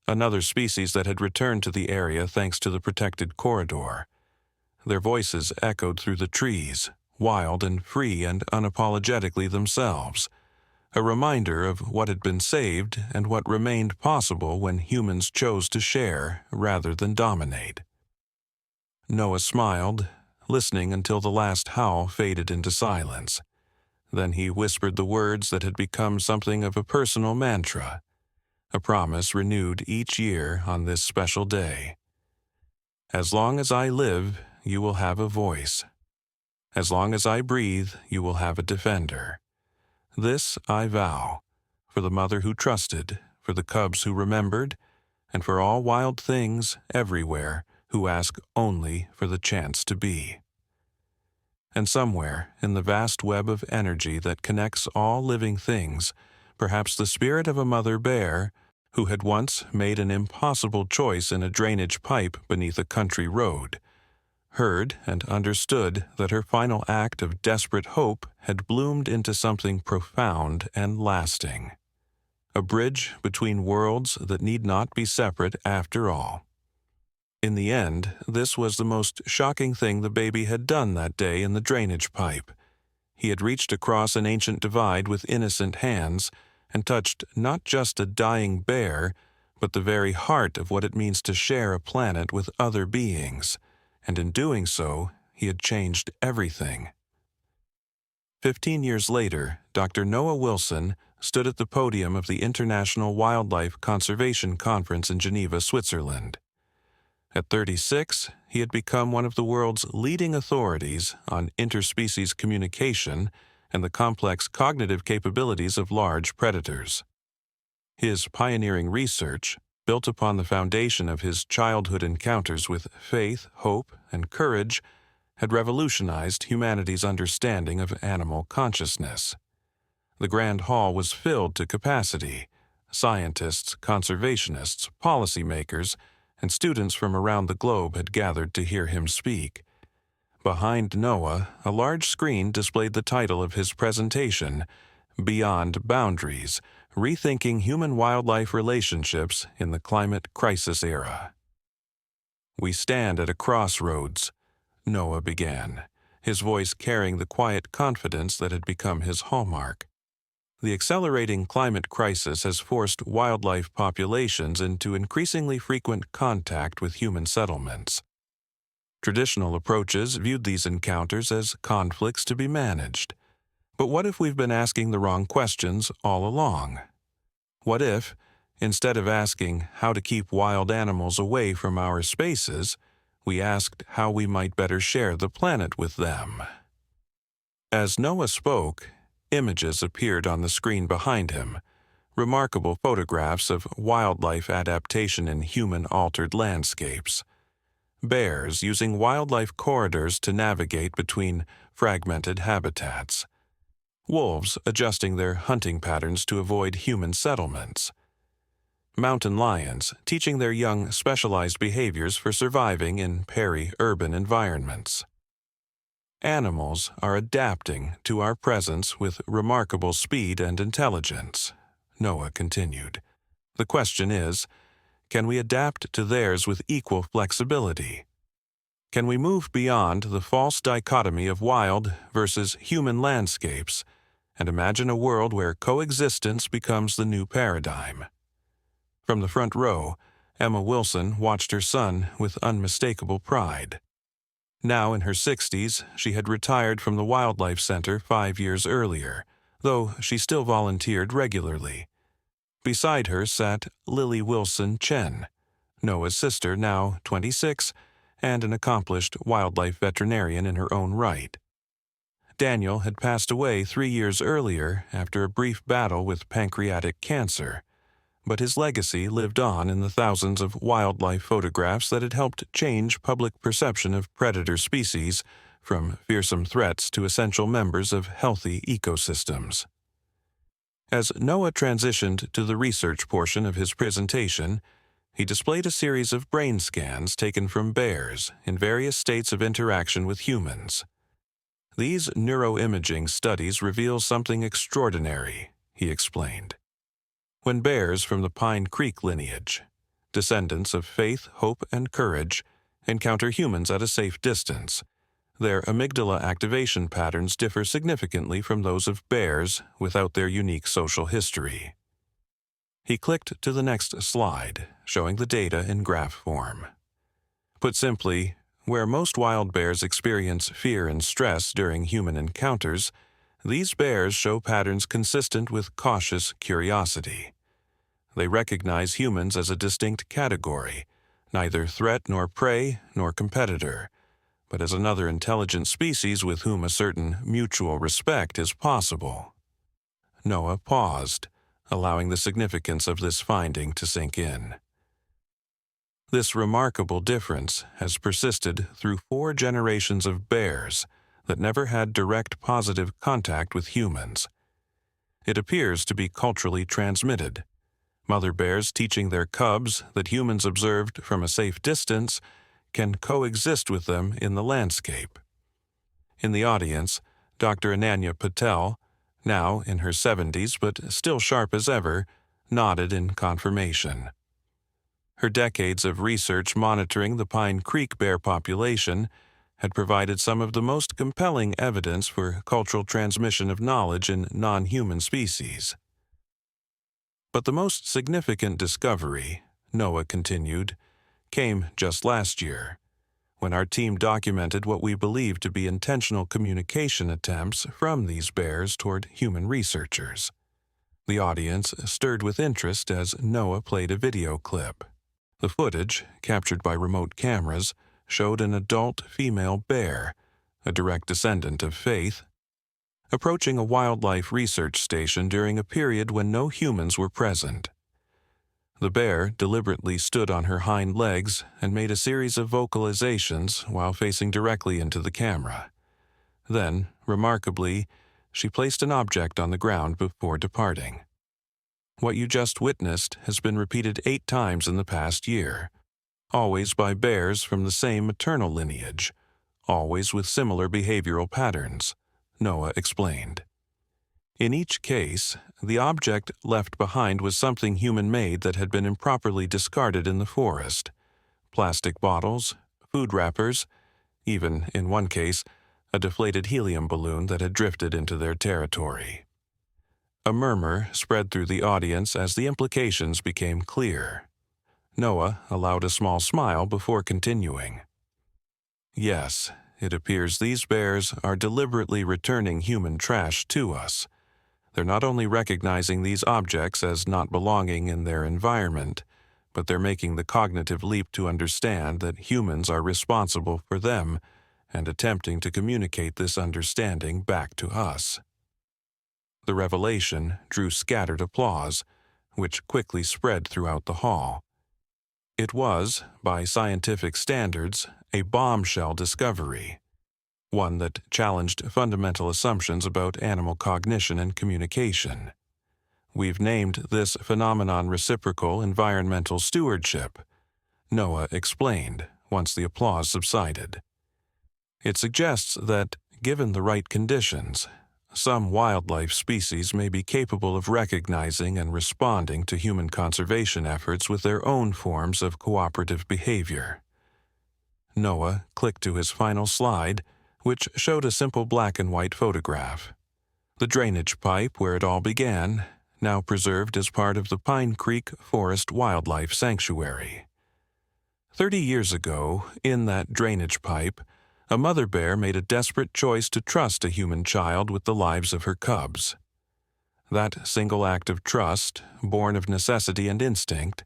another species that had returned to the area thanks to the protected corridor. Their voices echoed through the trees, wild and free and unapologetically themselves, a reminder of what had been saved and what remained possible when humans chose to share rather than dominate. Noah smiled, listening until the last howl faded into silence. Then he whispered the words that had become something of a personal mantra, a promise renewed each year on this special day. "As long as I live, you will have a voice. As long as I breathe, you will have a defender. This I vow, for the mother who trusted, for the cubs who remembered, and for all wild things everywhere who ask only for the chance to be." And somewhere in the vast web of energy that connects all living things, perhaps the spirit of a mother bear, who had once made an impossible choice in a drainage pipe beneath a country road, heard and understood that her final act of desperate hope had bloomed into something profound and lasting, a bridge between worlds that need not be separate after all. In the end, this was the most shocking thing the baby had done that day in the drainage pipe. He had reached across an ancient divide with innocent hands and touched not just a dying bear, but the very heart of what it means to share a planet with other beings. And in doing so, he had changed everything. 15 years later, Dr. Noah Wilson stood at the podium of the International Wildlife Conservation Conference in Geneva, Switzerland. At 36, he had become one of the world's leading authorities on interspecies communication and the complex cognitive capabilities of large predators. His pioneering research, built upon the foundation of his childhood encounters with faith, hope, and courage, had revolutionized humanity's understanding of animal consciousness. The grand hall was filled to capacity, scientists, conservationists, policymakers, and students from around the globe had gathered to hear him speak. Behind Noah, a large screen displayed the title of his presentation, Beyond Boundaries: Rethinking Human-Wildlife Relationships in the Climate Crisis Era. "We stand at a crossroads," Noah began, his voice carrying the quiet confidence that had become his hallmark. "The accelerating climate crisis has forced wildlife populations into increasingly frequent contact with human settlements. Traditional approaches viewed these encounters as conflicts to be managed. But what if we've been asking the wrong questions all along? What if, instead of asking how to keep wild animals away from our spaces, we asked how we might better share the planet with them?" As Noah spoke, images appeared on the screen behind him, remarkable photographs of wildlife adaptation in human-altered landscapes. Bears using wildlife corridors to navigate between fragmented habitats. Wolves adjusting their hunting patterns to avoid human settlements. Mountain lions teaching their young specialized behaviors for surviving in peri-urban environments. Animals are adapting to our presence with remarkable speed and intelligence, Noah continued. The question is, can we adapt to theirs with equal flexibility? Can we move beyond the false dichotomy of wild versus human landscapes and imagine a world where coexistence becomes the new paradigm? From the front row, Emma Wilson watched her son with unmistakable pride. Now in her 60s, she had retired from the Wildlife Center 5 years earlier, though she still volunteered regularly. Beside her sat Lily Wilson Chen, Noah's sister, now 26, and an accomplished wildlife veterinarian in her own right. Daniel had passed away 3 years earlier after a brief battle with pancreatic cancer, but his legacy lived on in the thousands of wildlife photographs that had helped change public perception of predator species from fearsome threats to essential members of healthy ecosystems. As Noah transitioned to the research portion of his presentation, he displayed a series of brain scans taken from bears in various states of interaction with humans. "These neuroimaging studies reveal something extraordinary," he explained. "When bears from the Pine Creek lineage, descendants of faith, hope, and courage, encounter humans at a safe distance, their amygdala activation patterns differ significantly from those of bears without their unique social history." He clicked to the next slide, showing the data in graph form. Put simply, where most wild bears experience fear and stress during human encounters, these bears show patterns consistent with cautious curiosity. They recognize humans as a distinct category, neither threat nor prey nor competitor, but as another intelligent species with whom a certain mutual respect is possible. Noah paused, allowing the significance of this finding to sink in. This remarkable difference has persisted through 4 generations of bears that never had direct positive contact with humans. It appears to be culturally transmitted, mother bears teaching their cubs that humans observed from a safe distance can coexist with them in the landscape. In the audience, Dr. Ananya Patel, now in her 70s but still sharp as ever, nodded in confirmation. Her decades of research monitoring the Pine Creek bear population had provided some of the most compelling evidence for cultural transmission of knowledge in non-human species. But the most significant discovery, Noah continued, came just last year, when our team documented what we believed to be intentional communication attempts from these bears toward human researchers. The audience stirred with interest as Noah played a video clip. The footage, captured by remote cameras, showed an adult female bear, a direct descendant of Faith, approaching a wildlife research station during a period when no humans were present. The bear deliberately stood on her hind legs and made a series of vocalizations while facing directly into the camera. Then, remarkably, she placed an object on the ground before departing. what you just witnessed has been repeated 8 times in the past year, always by bears from the same maternal lineage, always with similar behavioral patterns, Noah explained. In each case, the object left behind was something human-made that had been improperly discarded in the forest. Plastic bottles, food wrappers, even, in one case, a deflated helium balloon that had drifted into their territory. A murmur spread through the audience as the implications became clear. Noah allowed a small smile before continuing. Yes, it appears these bears are deliberately returning human trash to us. They're not only recognizing these objects as not belonging in their environment, but they're making the cognitive leap to understand that humans are responsible for them and attempting to communicate this understanding back to us. The revelation drew scattered applause, which quickly spread throughout the hall. It was, by scientific standards, a bombshell discovery, one that challenged fundamental assumptions about animal cognition and communication. We've named this phenomenon reciprocal environmental stewardship, Noah explained once the applause subsided. It suggests that, given the right conditions, some wildlife species may be capable of recognizing and responding to human conservation efforts with their own forms of cooperative behavior. Noah clicked to his final slide, which showed a simple black and white photograph. The drainage pipe where it all began, now preserved as part of the Pine Creek Forest Wildlife Sanctuary. 30 years ago, in that drainage pipe, a mother bear made a desperate choice to trust a human child with the lives of her cubs. That single act of trust, born of necessity and instinct,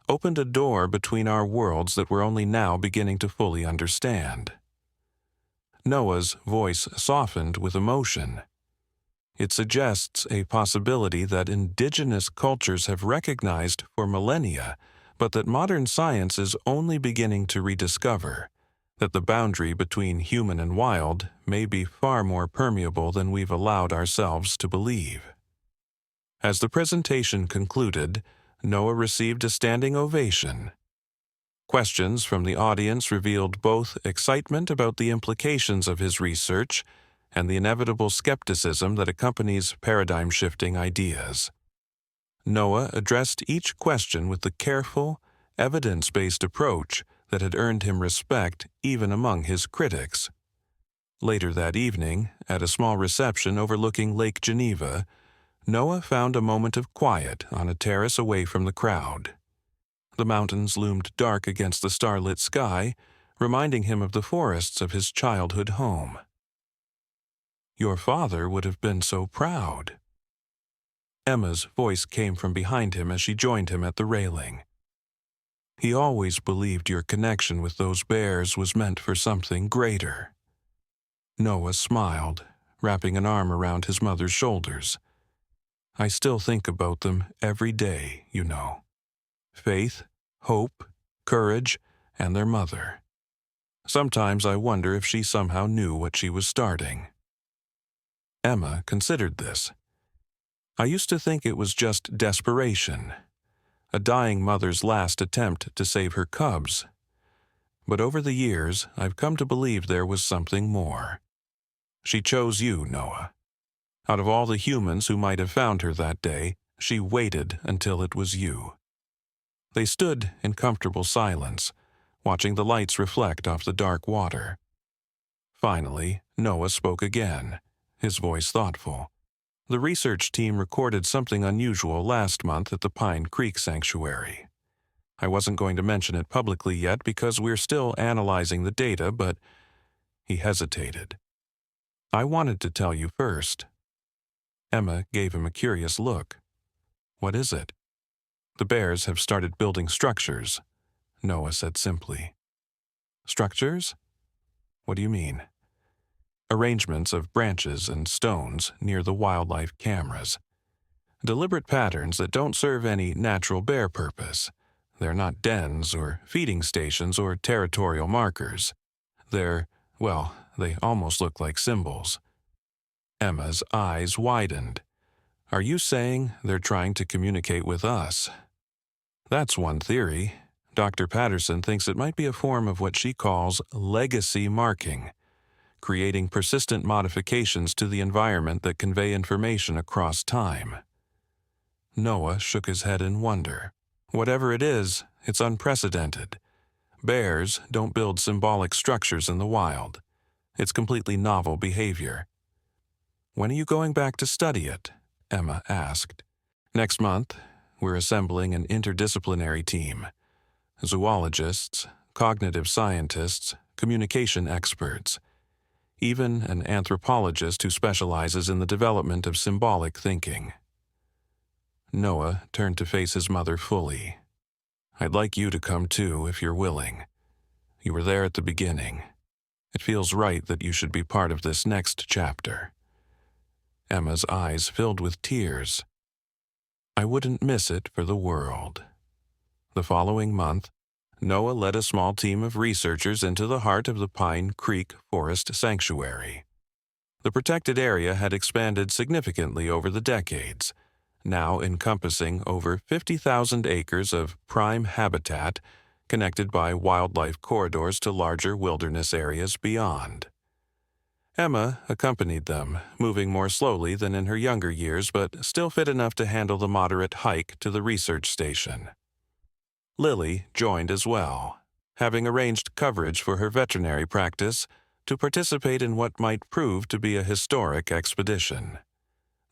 opened a door between our worlds that we're only now beginning to fully understand. Noah's voice softened with emotion. It suggests a possibility that indigenous cultures have recognized for millennia, but that modern science is only beginning to rediscover, that the boundary between human and wild may be far more permeable than we've allowed ourselves to believe. As the presentation concluded, Noah received a standing ovation. Questions from the audience revealed both excitement about the implications of his research and the inevitable skepticism that accompanies paradigm-shifting ideas. Noah addressed each question with the careful, evidence-based approach that had earned him respect even among his critics. Later that evening, at a small reception overlooking Lake Geneva, Noah found a moment of quiet on a terrace away from the crowd. The mountains loomed dark against the starlit sky, reminding him of the forests of his childhood home. "Your father would have been so proud." Emma's voice came from behind him as she joined him at the railing. "He always believed your connection with those bears was meant for something greater." Noah smiled, wrapping an arm around his mother's shoulders. "I still think about them every day, you know. Faith, hope, courage, and their mother. Sometimes I wonder if she somehow knew what she was starting." Emma considered this. "I used to think it was just desperation, a dying mother's last attempt to save her cubs. But over the years, I've come to believe there was something more. She chose you, Noah. Out of all the humans who might have found her that day, she waited until it was you." They stood in comfortable silence, watching the lights reflect off the dark water. Finally, Noah spoke again, his voice thoughtful. "The research team recorded something unusual last month at the Pine Creek Sanctuary. I wasn't going to mention it publicly yet because we're still analyzing the data, but..." He hesitated. "I wanted to tell you first." Emma gave him a curious look. "What is it?" "The bears have started building structures," Noah said simply. "Structures? What do you mean?" "Arrangements of branches and stones near the wildlife cameras. Deliberate patterns that don't serve any natural bear purpose. They're not dens or feeding stations or territorial markers. They almost look like symbols." Emma's eyes widened. Are you saying they're trying to communicate with us? That's one theory. Dr. Patterson thinks it might be a form of what she calls legacy marking, creating persistent modifications to the environment that convey information across time. Noah shook his head in wonder. Whatever it is, it's unprecedented. Bears don't build symbolic structures in the wild. It's completely novel behavior. When are you going back to study it? Emma asked. Next month, we're assembling an interdisciplinary team. Zoologists, cognitive scientists, communication experts, even an anthropologist who specializes in the development of symbolic thinking. Noah turned to face his mother fully. I'd like you to come too if you're willing. You were there at the beginning. It feels right that you should be part of this next chapter. Emma's eyes filled with tears. I wouldn't miss it for the world. The following month, Noah led a small team of researchers into the heart of the Pine Creek Forest Sanctuary. The protected area had expanded significantly over the decades, now encompassing over 50,000 acres of prime habitat connected by wildlife corridors to larger wilderness areas beyond. Emma accompanied them, moving more slowly than in her younger years but still fit enough to handle the moderate hike to the research station. Lily joined as well, having arranged coverage for her veterinary practice to participate in what might prove to be a historic expedition.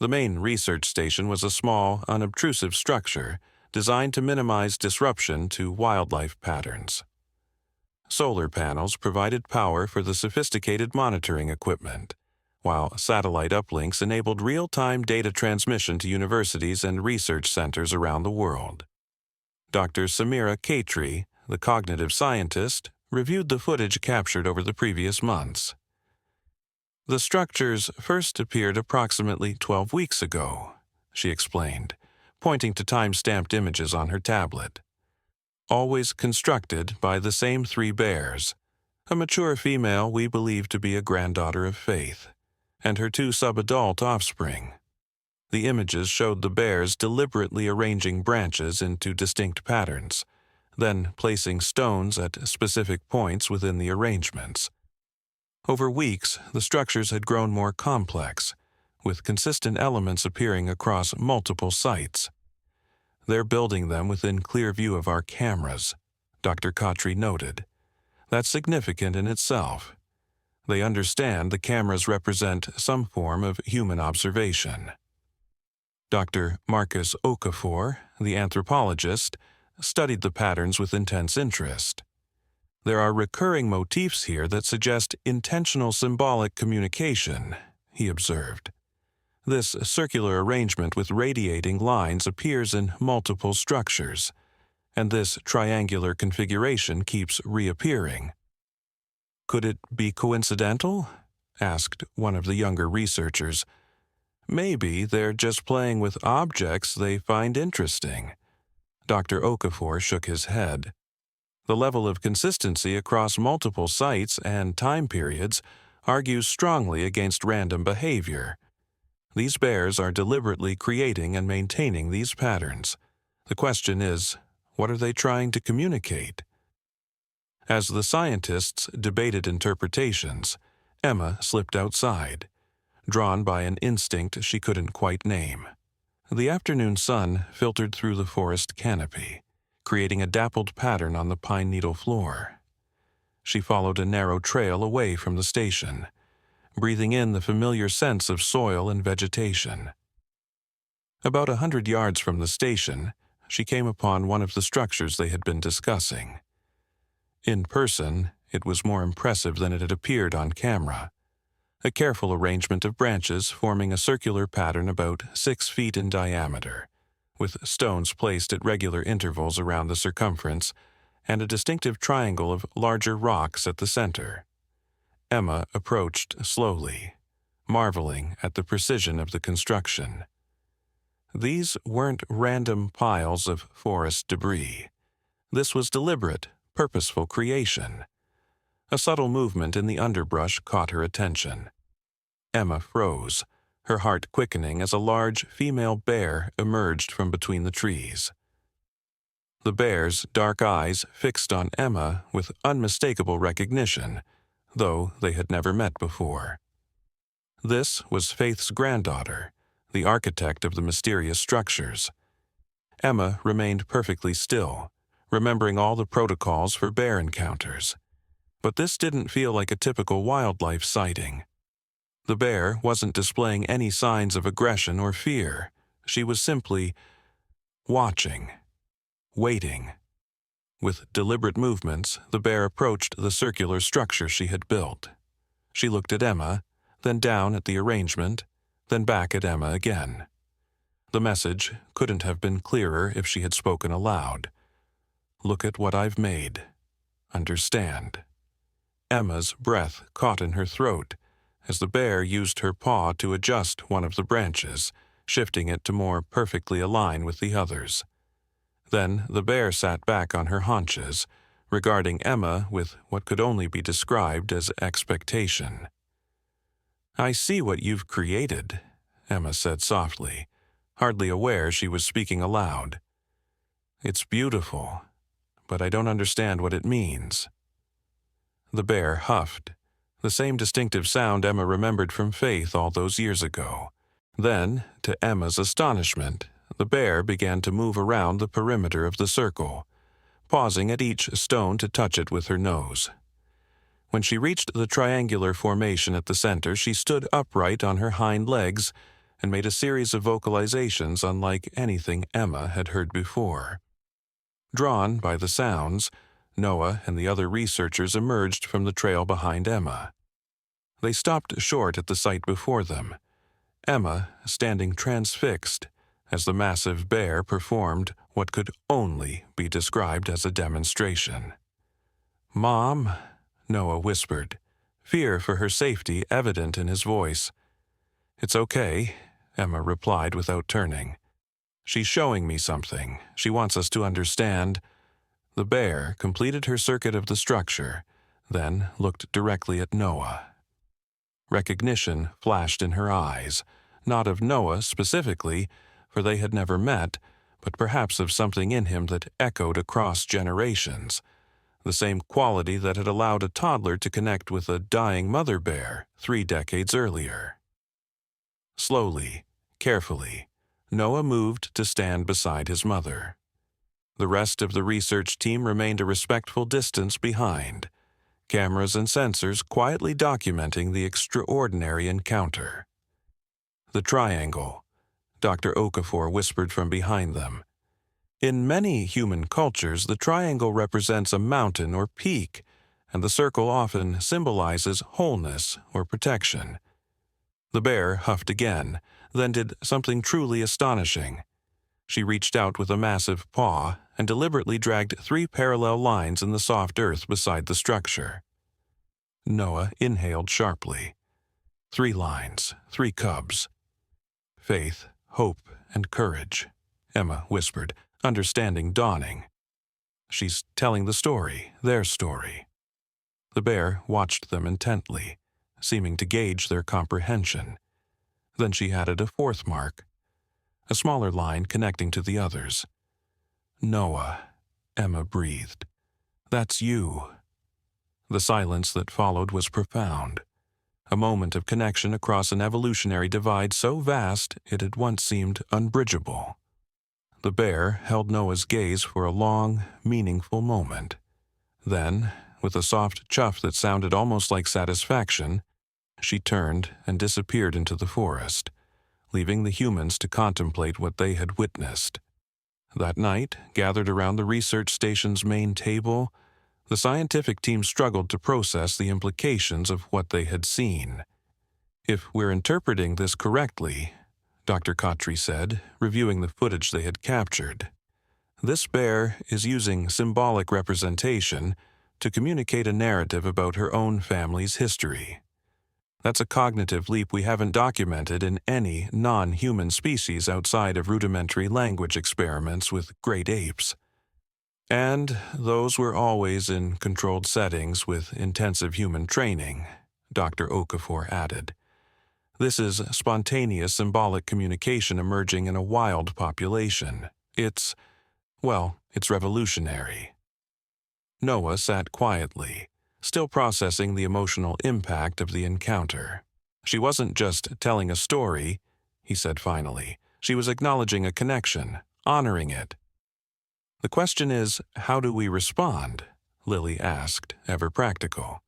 The main research station was a small, unobtrusive structure designed to minimize disruption to wildlife patterns. Solar panels provided power for the sophisticated monitoring equipment, while satellite uplinks enabled real-time data transmission to universities and research centers around the world. Dr. Samira Katri, the cognitive scientist, reviewed the footage captured over the previous months. The structures first appeared approximately 12 weeks ago, she explained, pointing to time-stamped images on her tablet. Always constructed by the same 3 bears, a mature female we believe to be a granddaughter of Faith, and her 2 subadult offspring. The images showed the bears deliberately arranging branches into distinct patterns, then placing stones at specific points within the arrangements. Over weeks, the structures had grown more complex, with consistent elements appearing across multiple sites. They're building them within clear view of our cameras, Dr. Khatri noted. That's significant in itself. They understand the cameras represent some form of human observation. Dr. Marcus Okafor, the anthropologist, studied the patterns with intense interest. There are recurring motifs here that suggest intentional symbolic communication, he observed. This circular arrangement with radiating lines appears in multiple structures, and this triangular configuration keeps reappearing. Could it be coincidental? Asked one of the younger researchers. Maybe they're just playing with objects they find interesting. Dr. Okafor shook his head. The level of consistency across multiple sites and time periods argues strongly against random behavior. These bears are deliberately creating and maintaining these patterns. The question is, what are they trying to communicate? As the scientists debated interpretations, Emma slipped outside, drawn by an instinct she couldn't quite name. The afternoon sun filtered through the forest canopy, creating a dappled pattern on the pine needle floor. She followed a narrow trail away from the station, breathing in the familiar sense of soil and vegetation. About 100 yards from the station, she came upon one of the structures they had been discussing. In person, it was more impressive than it had appeared on camera. A careful arrangement of branches forming a circular pattern about 6 feet in diameter, with stones placed at regular intervals around the circumference and a distinctive triangle of larger rocks at the center. Emma approached slowly, marveling at the precision of the construction. These weren't random piles of forest debris. This was deliberate, purposeful creation. A subtle movement in the underbrush caught her attention. Emma froze, her heart quickening as a large female bear emerged from between the trees. The bear's dark eyes fixed on Emma with unmistakable recognition, though they had never met before. This was Faith's granddaughter, the architect of the mysterious structures. Emma remained perfectly still, remembering all the protocols for bear encounters. But this didn't feel like a typical wildlife sighting. The bear wasn't displaying any signs of aggression or fear. She was simply watching, waiting. With deliberate movements, the bear approached the circular structure she had built. She looked at Emma, then down at the arrangement, then back at Emma again. The message couldn't have been clearer if she had spoken aloud. Look at what I've made. Understand. Emma's breath caught in her throat as the bear used her paw to adjust one of the branches, shifting it to more perfectly align with the others. Then the bear sat back on her haunches, regarding Emma with what could only be described as expectation. I see what you've created, Emma said softly, hardly aware she was speaking aloud. It's beautiful, but I don't understand what it means. The bear huffed, the same distinctive sound Emma remembered from Faith all those years ago. Then, to Emma's astonishment, the bear began to move around the perimeter of the circle, pausing at each stone to touch it with her nose. When she reached the triangular formation at the center, she stood upright on her hind legs and made a series of vocalizations unlike anything Emma had heard before. Drawn by the sounds, Noah and the other researchers emerged from the trail behind Emma. They stopped short at the sight before them, Emma standing transfixed as the massive bear performed what could only be described as a demonstration. "Mom," Noah whispered, fear for her safety evident in his voice. "It's okay," Emma replied without turning. "She's showing me something. She wants us to understand." The bear completed her circuit of the structure, then looked directly at Noah. Recognition flashed in her eyes, not of Noah specifically, for they had never met, but perhaps of something in him that echoed across generations, the same quality that had allowed a toddler to connect with a dying mother bear 3 decades earlier. Slowly, carefully, Noah moved to stand beside his mother. The rest of the research team remained a respectful distance behind, cameras and sensors quietly documenting the extraordinary encounter. "The triangle," Dr. Okafor whispered from behind them. "In many human cultures, the triangle represents a mountain or peak, and the circle often symbolizes wholeness or protection." The bear huffed again, then did something truly astonishing. She reached out with a massive paw and deliberately dragged 3 parallel lines in the soft earth beside the structure. Noah inhaled sharply. 3 lines, 3 cubs. "Faith, hope, and courage," Emma whispered, understanding dawning. "She's telling the story, their story." The bear watched them intently, seeming to gauge their comprehension. Then she added a 4th mark, a smaller line connecting to the others. "Noah," Emma breathed. "That's you." The silence that followed was profound, a moment of connection across an evolutionary divide so vast it had once seemed unbridgeable. The bear held Noah's gaze for a long, meaningful moment. Then, with a soft chuff that sounded almost like satisfaction, she turned and disappeared into the forest, leaving the humans to contemplate what they had witnessed. That night, gathered around the research station's main table, the scientific team struggled to process the implications of what they had seen. "If we're interpreting this correctly," Dr. Khatri said, reviewing the footage they had captured, "this bear is using symbolic representation to communicate a narrative about her own family's history. That's a cognitive leap we haven't documented in any non-human species outside of rudimentary language experiments with great apes. And those were always in controlled settings with intensive human training," Dr. Okafor added. This is spontaneous symbolic communication emerging in a wild population. It's revolutionary. Noah sat quietly, still processing the emotional impact of the encounter. She wasn't just telling a story, he said finally. She was acknowledging a connection, honoring it. The question is, how do we respond? Lily asked, ever practical.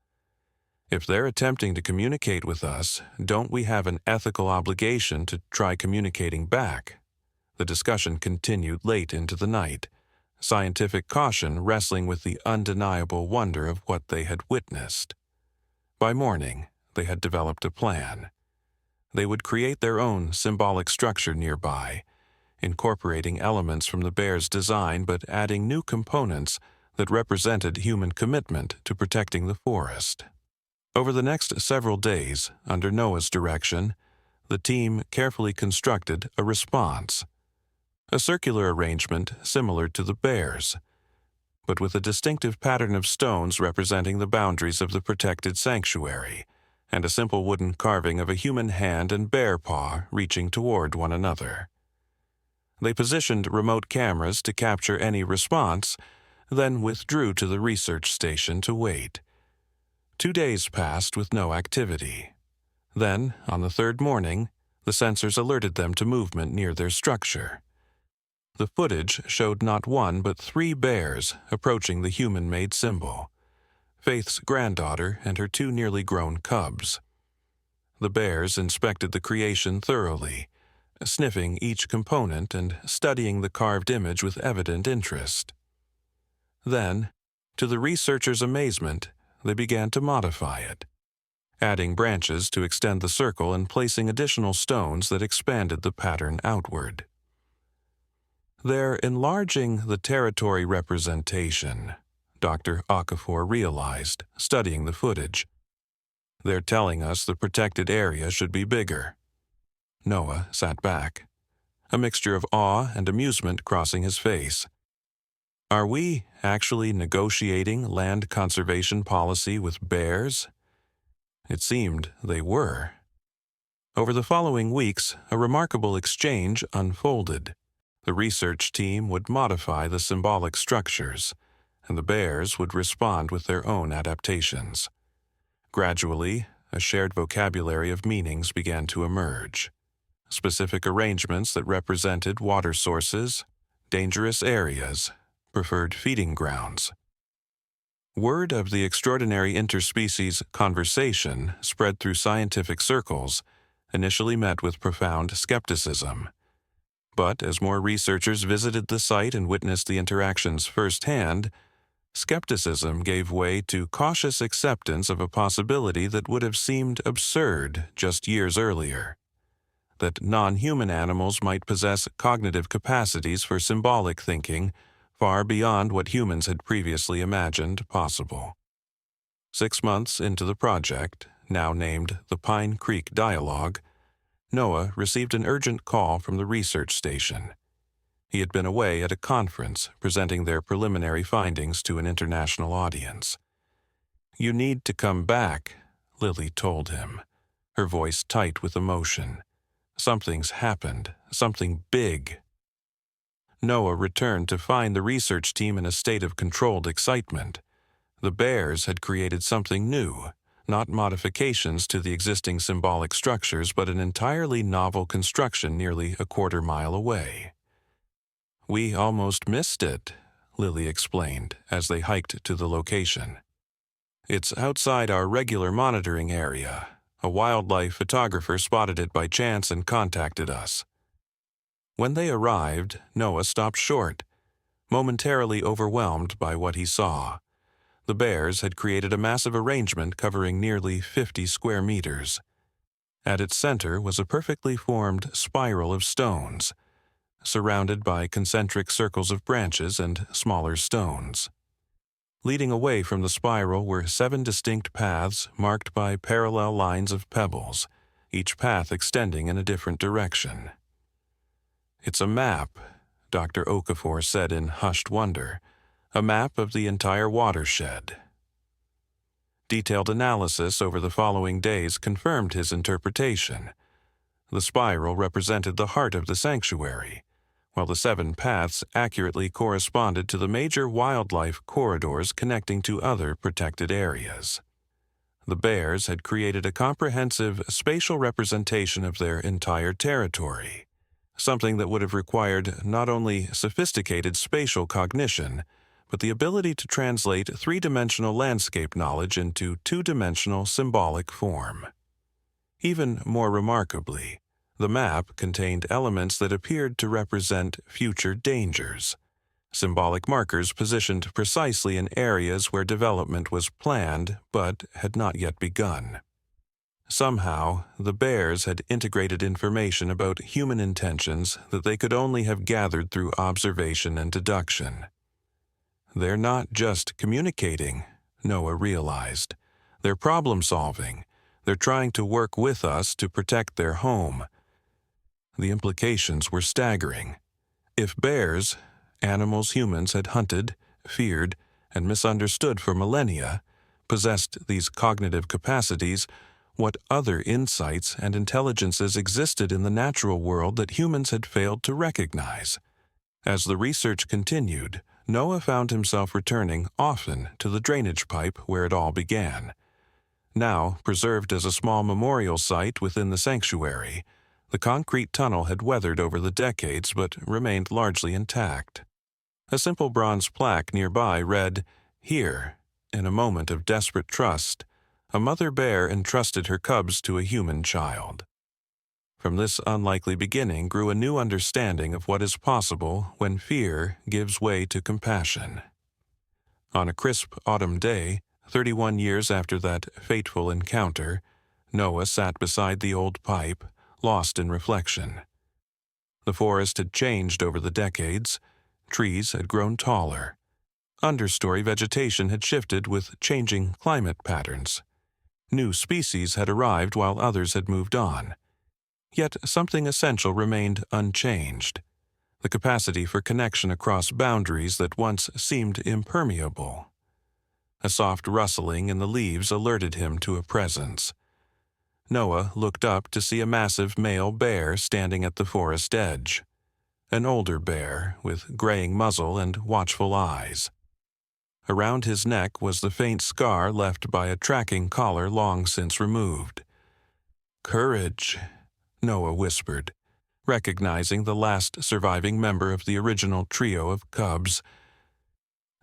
If they're attempting to communicate with us, don't we have an ethical obligation to try communicating back? The discussion continued late into the night, scientific caution wrestling with the undeniable wonder of what they had witnessed. By morning, they had developed a plan. They would create their own symbolic structure nearby, incorporating elements from the bear's design but adding new components that represented human commitment to protecting the forest. Over the next several days, under Noah's direction, the team carefully constructed a response. A circular arrangement similar to the bear's, but with a distinctive pattern of stones representing the boundaries of the protected sanctuary, and a simple wooden carving of a human hand and bear paw reaching toward one another. They positioned remote cameras to capture any response, then withdrew to the research station to wait. 2 days passed with no activity. Then, on the third morning, the sensors alerted them to movement near their structure. The footage showed not one but 3 bears approaching the human-made symbol, Faith's granddaughter and her 2 nearly grown cubs. The bears inspected the creation thoroughly, sniffing each component and studying the carved image with evident interest. Then, to the researchers' amazement, they began to modify it, adding branches to extend the circle and placing additional stones that expanded the pattern outward. They're enlarging the territory representation, Dr. Okafor realized, studying the footage. They're telling us the protected area should be bigger. Noah sat back, a mixture of awe and amusement crossing his face. Are we actually negotiating land conservation policy with bears? It seemed they were. Over the following weeks, a remarkable exchange unfolded. The research team would modify the symbolic structures, and the bears would respond with their own adaptations. Gradually, a shared vocabulary of meanings began to emerge. Specific arrangements that represented water sources, dangerous areas, preferred feeding grounds. Word of the extraordinary interspecies conversation spread through scientific circles, initially met with profound skepticism. But as more researchers visited the site and witnessed the interactions firsthand, skepticism gave way to cautious acceptance of a possibility that would have seemed absurd just years earlier. That non-human animals might possess cognitive capacities for symbolic thinking far beyond what humans had previously imagined possible. 6 months into the project, now named the Pine Creek Dialogue, Noah received an urgent call from the research station. He had been away at a conference presenting their preliminary findings to an international audience. "You need to come back," Lily told him, her voice tight with emotion. "Something's happened, something big." Noah returned to find the research team in a state of controlled excitement. The bears had created something new, not modifications to the existing symbolic structures, but an entirely novel construction nearly a quarter-mile away. "We almost missed it," Lily explained as they hiked to the location. "It's outside our regular monitoring area. A wildlife photographer spotted it by chance and contacted us." When they arrived, Noah stopped short, momentarily overwhelmed by what he saw. The bears had created a massive arrangement covering nearly 50 square meters. At its center was a perfectly formed spiral of stones, surrounded by concentric circles of branches and smaller stones. Leading away from the spiral were 7 distinct paths marked by parallel lines of pebbles, each path extending in a different direction. "It's a map," Dr. Okafor said in hushed wonder, "a map of the entire watershed." Detailed analysis over the following days confirmed his interpretation. The spiral represented the heart of the sanctuary, while the 7 paths accurately corresponded to the major wildlife corridors connecting to other protected areas. The bears had created a comprehensive spatial representation of their entire territory, something that would have required not only sophisticated spatial cognition, but the ability to translate 3-dimensional landscape knowledge into 2-dimensional symbolic form. Even more remarkably, the map contained elements that appeared to represent future dangers, symbolic markers positioned precisely in areas where development was planned but had not yet begun. Somehow, the bears had integrated information about human intentions that they could only have gathered through observation and deduction. They're not just communicating, Noah realized. They're problem-solving. They're trying to work with us to protect their home. The implications were staggering. If bears, animals humans had hunted, feared, and misunderstood for millennia, possessed these cognitive capacities, what other insights and intelligences existed in the natural world that humans had failed to recognize? As the research continued, Noah found himself returning often to the drainage pipe where it all began. Now preserved as a small memorial site within the sanctuary, the concrete tunnel had weathered over the decades but remained largely intact. A simple bronze plaque nearby read, "Here, in a moment of desperate trust, a mother bear entrusted her cubs to a human child." From this unlikely beginning grew a new understanding of what is possible when fear gives way to compassion. On a crisp autumn day, 31 years after that fateful encounter, Noah sat beside the old pipe, lost in reflection. The forest had changed over the decades. Trees had grown taller. Understory vegetation had shifted with changing climate patterns. New species had arrived while others had moved on. Yet something essential remained unchanged: the capacity for connection across boundaries that once seemed impermeable. A soft rustling in the leaves alerted him to a presence. Noah looked up to see a massive male bear standing at the forest edge. An older bear with graying muzzle and watchful eyes. Around his neck was the faint scar left by a tracking collar long since removed. "Courage," Noah whispered, recognizing the last surviving member of the original trio of cubs.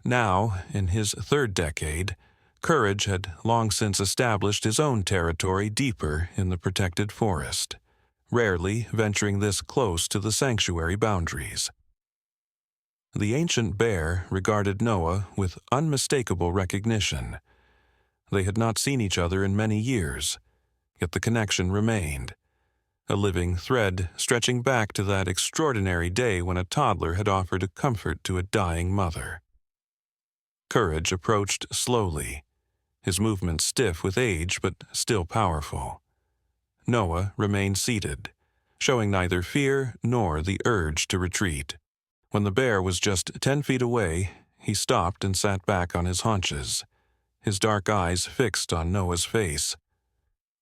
Now, in his 3rd decade, Courage had long since established his own territory deeper in the protected forest, rarely venturing this close to the sanctuary boundaries. The ancient bear regarded Noah with unmistakable recognition. They had not seen each other in many years, yet the connection remained, a living thread stretching back to that extraordinary day when a toddler had offered comfort to a dying mother. Courage approached slowly, his movements stiff with age but still powerful. Noah remained seated, showing neither fear nor the urge to retreat. When the bear was just 10 feet away, he stopped and sat back on his haunches, his dark eyes fixed on Noah's face.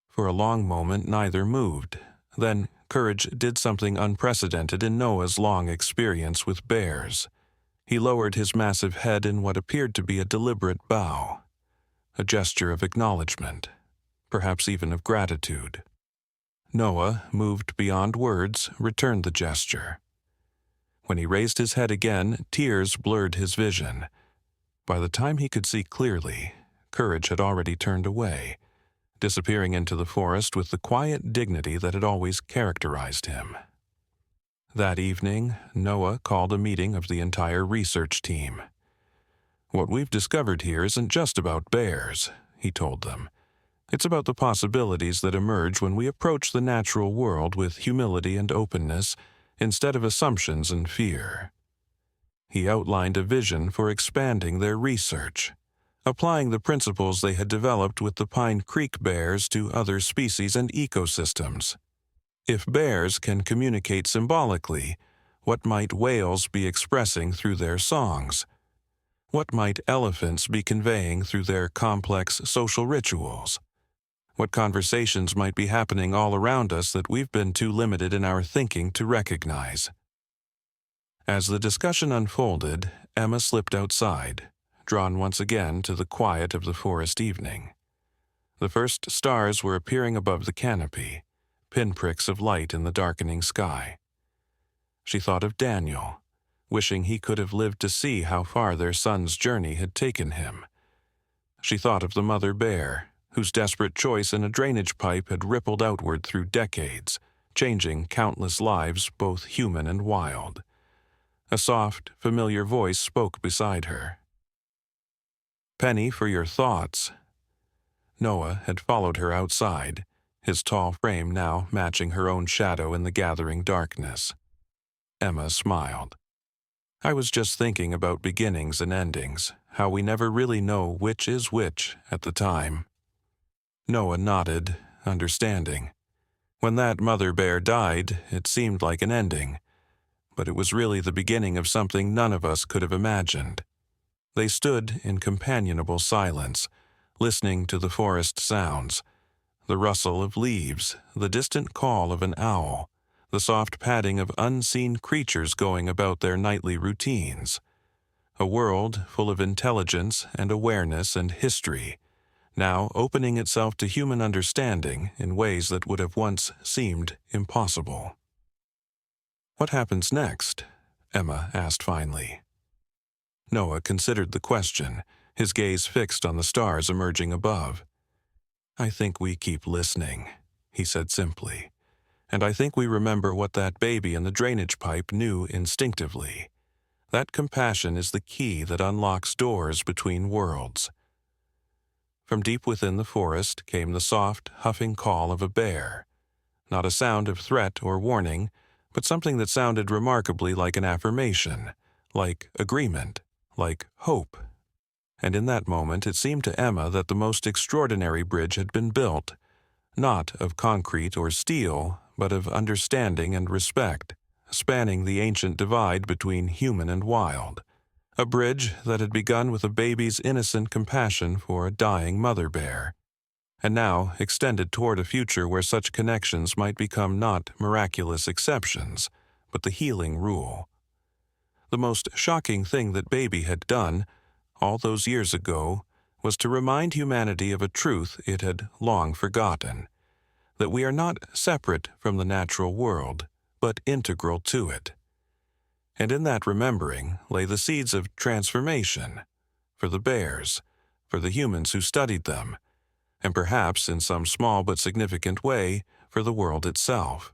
For a long moment neither moved. Then Courage did something unprecedented in Noah's long experience with bears. He lowered his massive head in what appeared to be a deliberate bow, a gesture of acknowledgement, perhaps even of gratitude. Noah, moved beyond words, returned the gesture. When he raised his head again, tears blurred his vision. By the time he could see clearly, Courage had already turned away, disappearing into the forest with the quiet dignity that had always characterized him. That evening, Noah called a meeting of the entire research team. "What we've discovered here isn't just about bears," he told them. "It's about the possibilities that emerge when we approach the natural world with humility and openness instead of assumptions and fear." He outlined a vision for expanding their research, applying the principles they had developed with the Pine Creek bears to other species and ecosystems. If bears can communicate symbolically, what might whales be expressing through their songs? What might elephants be conveying through their complex social rituals? What conversations might be happening all around us that we've been too limited in our thinking to recognize? As the discussion unfolded, Emma slipped outside, drawn once again to the quiet of the forest evening. The first stars were appearing above the canopy, pinpricks of light in the darkening sky. She thought of Daniel, wishing he could have lived to see how far their son's journey had taken him. She thought of the mother bear, whose desperate choice in a drainage pipe had rippled outward through decades, changing countless lives, both human and wild. A soft, familiar voice spoke beside her. "Penny for your thoughts." Noah had followed her outside, his tall frame now matching her own shadow in the gathering darkness. Emma smiled. "I was just thinking about beginnings and endings, how we never really know which is which at the time." Noah nodded, understanding. When that mother bear died, it seemed like an ending, but it was really the beginning of something none of us could have imagined. They stood in companionable silence, listening to the forest sounds, the rustle of leaves, the distant call of an owl, the soft padding of unseen creatures going about their nightly routines. A world full of intelligence and awareness and history, now opening itself to human understanding in ways that would have once seemed impossible. "What happens next?" Emma asked finally. Noah considered the question, his gaze fixed on the stars emerging above. "I think we keep listening," he said simply. "And I think we remember what that baby in the drainage pipe knew instinctively. That compassion is the key that unlocks doors between worlds." From deep within the forest came the soft, huffing call of a bear. Not a sound of threat or warning, but something that sounded remarkably like an affirmation, like agreement, like hope. And in that moment it seemed to Emma that the most extraordinary bridge had been built, not of concrete or steel, but of understanding and respect, spanning the ancient divide between human and wild. A bridge that had begun with a baby's innocent compassion for a dying mother bear, and now extended toward a future where such connections might become not miraculous exceptions, but the healing rule. The most shocking thing that baby had done, all those years ago, was to remind humanity of a truth it had long forgotten, that we are not separate from the natural world, but integral to it. And in that remembering lay the seeds of transformation, for the bears, for the humans who studied them, and perhaps in some small but significant way for the world itself.